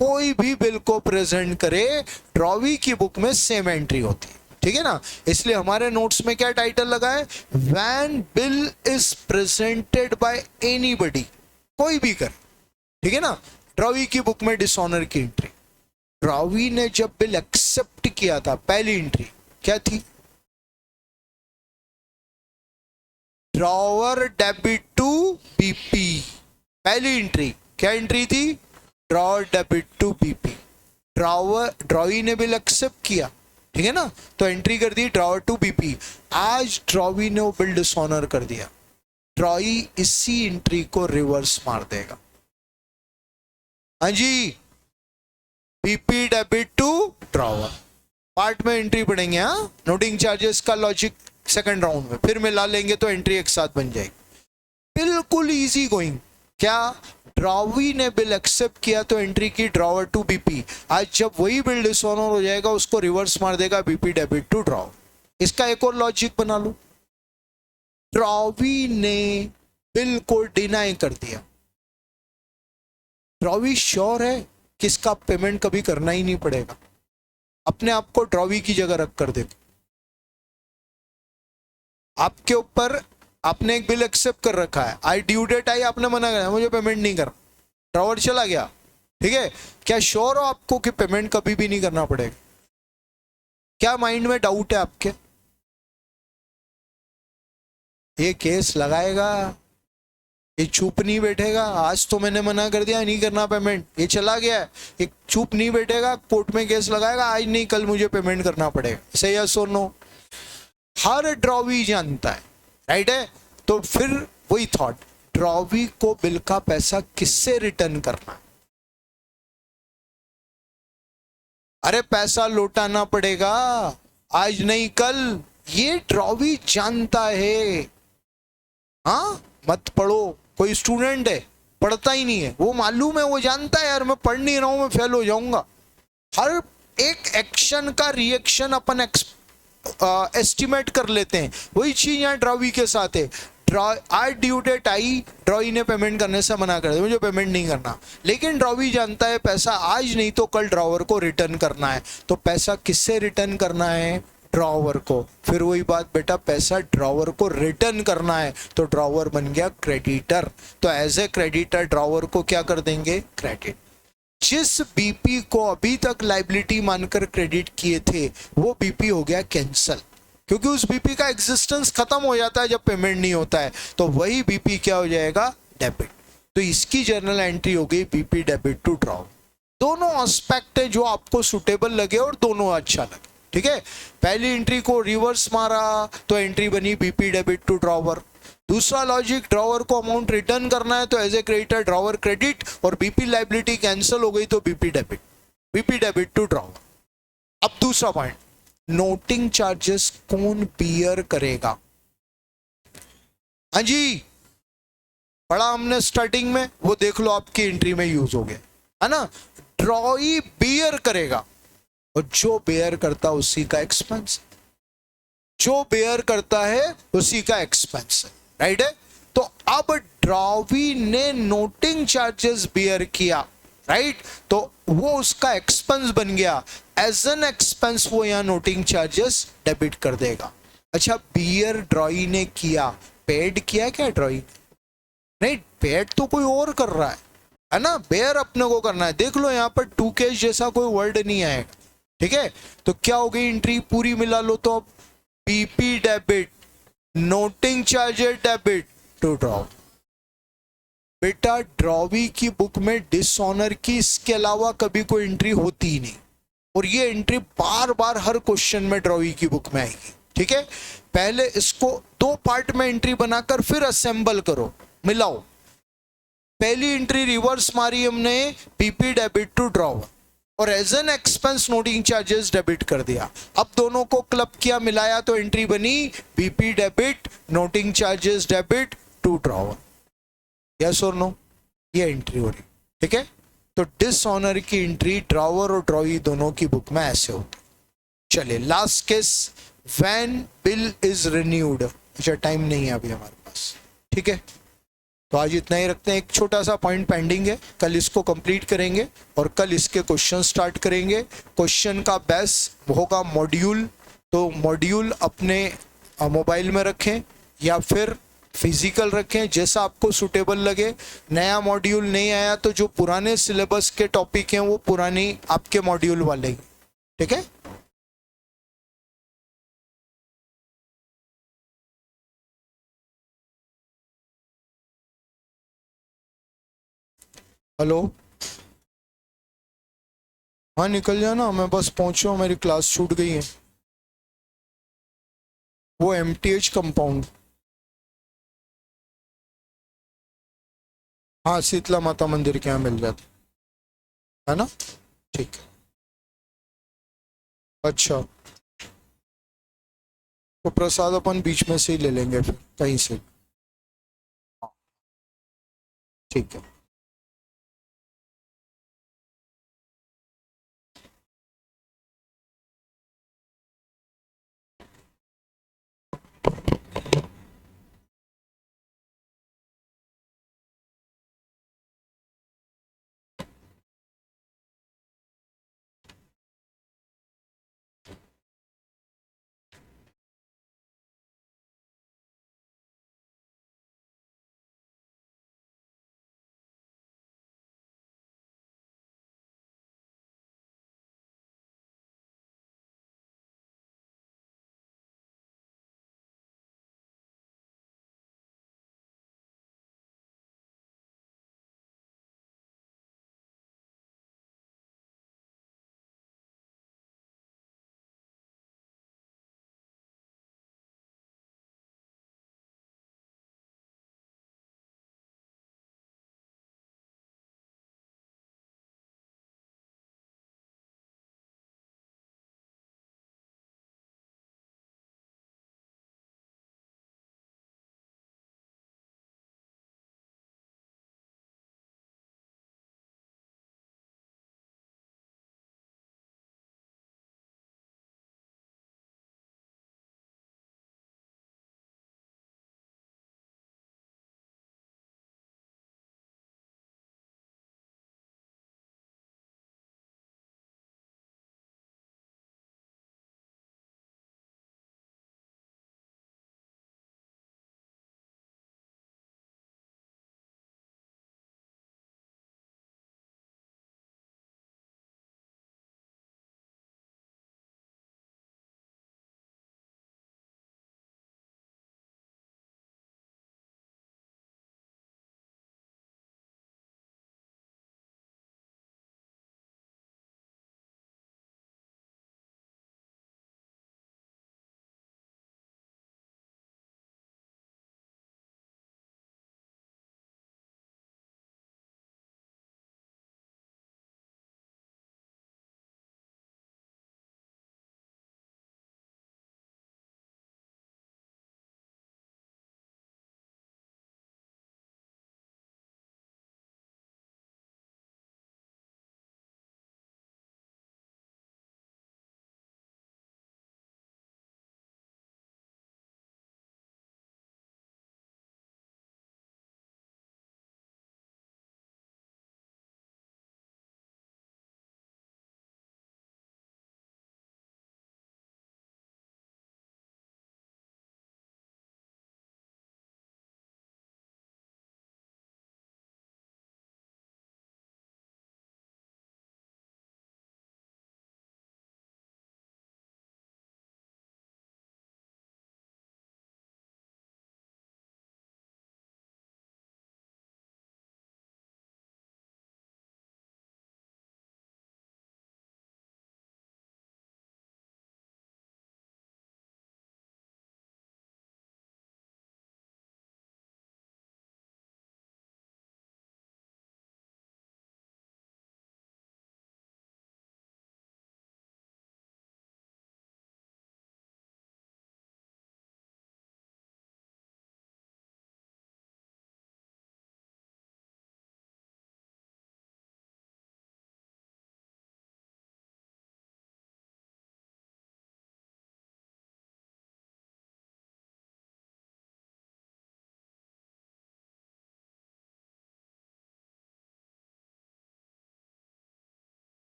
कोई भी बिल को प्रेजेंट करे, ड्रॉवी की बुक में सेम एंट्री होती है, ठीक है ना। इसलिए हमारे नोट्स में क्या टाइटल लगा है? When bill is presented bye anybody, कोई भी करे, ठीक है ना। ड्रॉवी की बुक में डिसऑनर की एंट्री, ड्रॉवी ने जब बिल एक्सेप्ट किया था, पहली एंट्री क्या थी? ड्रॉवर डेबिट टू बीपी, पहली एंट्री क्या एंट्री थी? Drawer debit to BP. Drawee ने बिल एक्सेप्ट किया, ठीक है ना, तो एंट्री कर दी ड्रॉवर टू बीपी। आज ड्रॉवी ने वो बिल डिसऑनर कर दिया, ड्रॉवी इसी एंट्री को रिवर्स मार देगा। हाँ जी, BP debit to drawer, part में एंट्री पढ़ेंगे। हाँ, नोटिंग चार्जेस का लॉजिक सेकंड राउंड में फिर मिला लेंगे तो एंट्री एक साथ बन जाएगी, बिल्कुल इजी गोइंग। क्या? ड्रॉवी ने बिल एक्सेप्ट किया तो एंट्री की ड्रॉवर टू बीपी। आज जब वही बिल डिसऑनर हो जाएगा, उसको रिवर्स मार देगा बीपी डेबिट टू ड्रॉवर। इसका एक और लॉजिक बना लो, ड्रॉवी ने बिल को डिनाई कर दिया। ड्रॉवी श्योर है कि इसका पेमेंट कभी करना ही नहीं पड़ेगा, अपने आप को ड्रॉवी की जगह रख कर देखो। आपके ऊपर आपने एक बिल एक्सेप्ट कर रखा है, आई ड्यू डेट आई, आपने मना किया मुझे पेमेंट नहीं करना, ड्रॉवर चला गया, ठीक है। क्या श्योर हो आपको कि पेमेंट कभी भी नहीं करना पड़ेगा? क्या माइंड में डाउट है आपके? ये केस लगाएगा, ये चुप नहीं बैठेगा। आज तो मैंने मना कर दिया नहीं करना पेमेंट, ये चला गया है, ये चुप नहीं बैठेगा, कोर्ट में केस लगाएगा, आज नहीं कल मुझे पेमेंट करना पड़ेगा। सही है सो नो? हर ड्रॉवी जानता है, राइट है। तो फिर वही थॉट, ड्रॉवी को बिल का पैसा किससे रिटर्न करना है? अरे पैसा लौटाना पड़ेगा, आज नहीं कल, ये ड्रॉवी जानता है। हाँ मत पढ़ो, कोई स्टूडेंट है पढ़ता ही नहीं है, वो मालूम है, वो जानता है यार मैं पढ़ नहीं रहा हूं, मैं फेल हो जाऊंगा। हर एक एक्शन का रिएक्शन अपन एस्टिमेट कर लेते हैं, वही चीज यहाँ ड्रॉवी के साथ है। आज ड्यू डेट आई, ड्रॉवी ने पेमेंट करने से मना कर दिया, मुझे पेमेंट नहीं करना, लेकिन ड्रॉवी जानता है पैसा आज नहीं तो कल ड्रॉवर को रिटर्न करना है। तो पैसा किससे रिटर्न करना है? ड्रॉवर को। फिर वही बात बेटा, पैसा ड्रॉवर को रिटर्न करना है, तो ड्रॉवर बन गया क्रेडिटर। तो एज ए क्रेडिटर ड्रॉवर को क्या कर देंगे? क्रेडिट। जिस बीपी को अभी तक लाइबिलिटी मानकर क्रेडिट किए थे वो बीपी हो गया कैंसल, क्योंकि उस बीपी का एग्जिस्टेंस खत्म हो जाता है जब पेमेंट नहीं होता है, तो वही बीपी क्या हो जाएगा? डेबिट। तो इसकी जर्नल एंट्री हो गई बीपी डेबिट टू ड्रॉ। दोनों एस्पेक्ट है जो आपको सुटेबल लगे और दोनों अच्छा लगे, ठीक है। पहली एंट्री को रिवर्स मारा तो एंट्री बनी बीपी डेबिट टू ड्रॉवर। दूसरा लॉजिक, ड्रॉवर को अमाउंट रिटर्न करना है तो as a creditor drawer credit, और बीपी लाइबिलिटी कैंसिल हो गई तो BP debit, BP debit to drawer. अब दूसरा पॉइंट, नोटिंग चार्जेस कौन बियर करेगा? हाँ जी, पढ़ा हमने स्टार्टिंग में, वो देख लो आपकी एंट्री में यूज हो गया है ना। ड्रॉई बियर करेगा, और जो बेयर करता है उसी का एक्सपेंस, जो बेयर करता है उसी का एक्सपेंस है, राइट है। तो अब ड्रॉवी ने नोटिंग चार्जेस बियर किया, राइट, तो वो उसका एक्सपेंस बन गया, एज एन एक्सपेंस वो यहां नोटिंग चार्जेस डेबिट कर देगा। अच्छा, बियर ड्रॉई ने किया, पेड किया क्या ड्रॉई? नहीं, पेड तो कोई और कर रहा है ना, बेयर अपने को करना है। देख लो यहाँ पर टू कैश जैसा कोई वर्ड नहीं आएगा, ठीक है। तो क्या हो गई एंट्री पूरी मिला लो, तो BP debit, noting charges debit to draw. बेटा ड्रॉवी की बुक में डिसऑनर की इसके अलावा कभी कोई एंट्री होती ही नहीं, और ये एंट्री बार बार हर क्वेश्चन में ड्रॉवी की बुक में आएगी, ठीक है। पहले इसको दो पार्ट में एंट्री बनाकर फिर असेंबल करो, मिलाओ। पहली एंट्री रिवर्स मारी हमने, बीपी डेबिट टू ड्रॉ, और as an expense noting charges debit कर दिया। अब दोनों को क्लब किया, मिलाया, तो एंट्री बनी BP debit noting charges debit to draw. Yes और नो? ये एंट्री हो रही, ठीक है। तो डिसऑनर की एंट्री ड्रॉवर और ड्रॉई दोनों की बुक में ऐसे होती। चलिए last case, when bill is renewed. अच्छा टाइम नहीं है अभी हमारे पास, ठीक है, तो आज इतना ही रखते हैं। एक छोटा सा पॉइंट पेंडिंग है, कल इसको कंप्लीट करेंगे और कल इसके क्वेश्चन स्टार्ट करेंगे। क्वेश्चन का बेस होगा मॉड्यूल, तो मॉड्यूल अपने मोबाइल में रखें या फिर फिजिकल रखें, जैसा आपको सुटेबल लगे। नया मॉड्यूल नहीं आया तो जो पुराने सिलेबस के टॉपिक हैं वो पुरानी आपके मॉड्यूल वाले, ठीक है। हेलो, हाँ निकल जाना, मैं बस पहुंचा हूँ, मेरी क्लास छूट गई है। वो एमटीएच कंपाउंड, हाँ शीतला माता मंदिर के यहाँ मिल जाता है ना, ठीक है। अच्छा, तो प्रसाद अपन बीच में से ही ले लेंगे फिर कहीं से, ठीक है।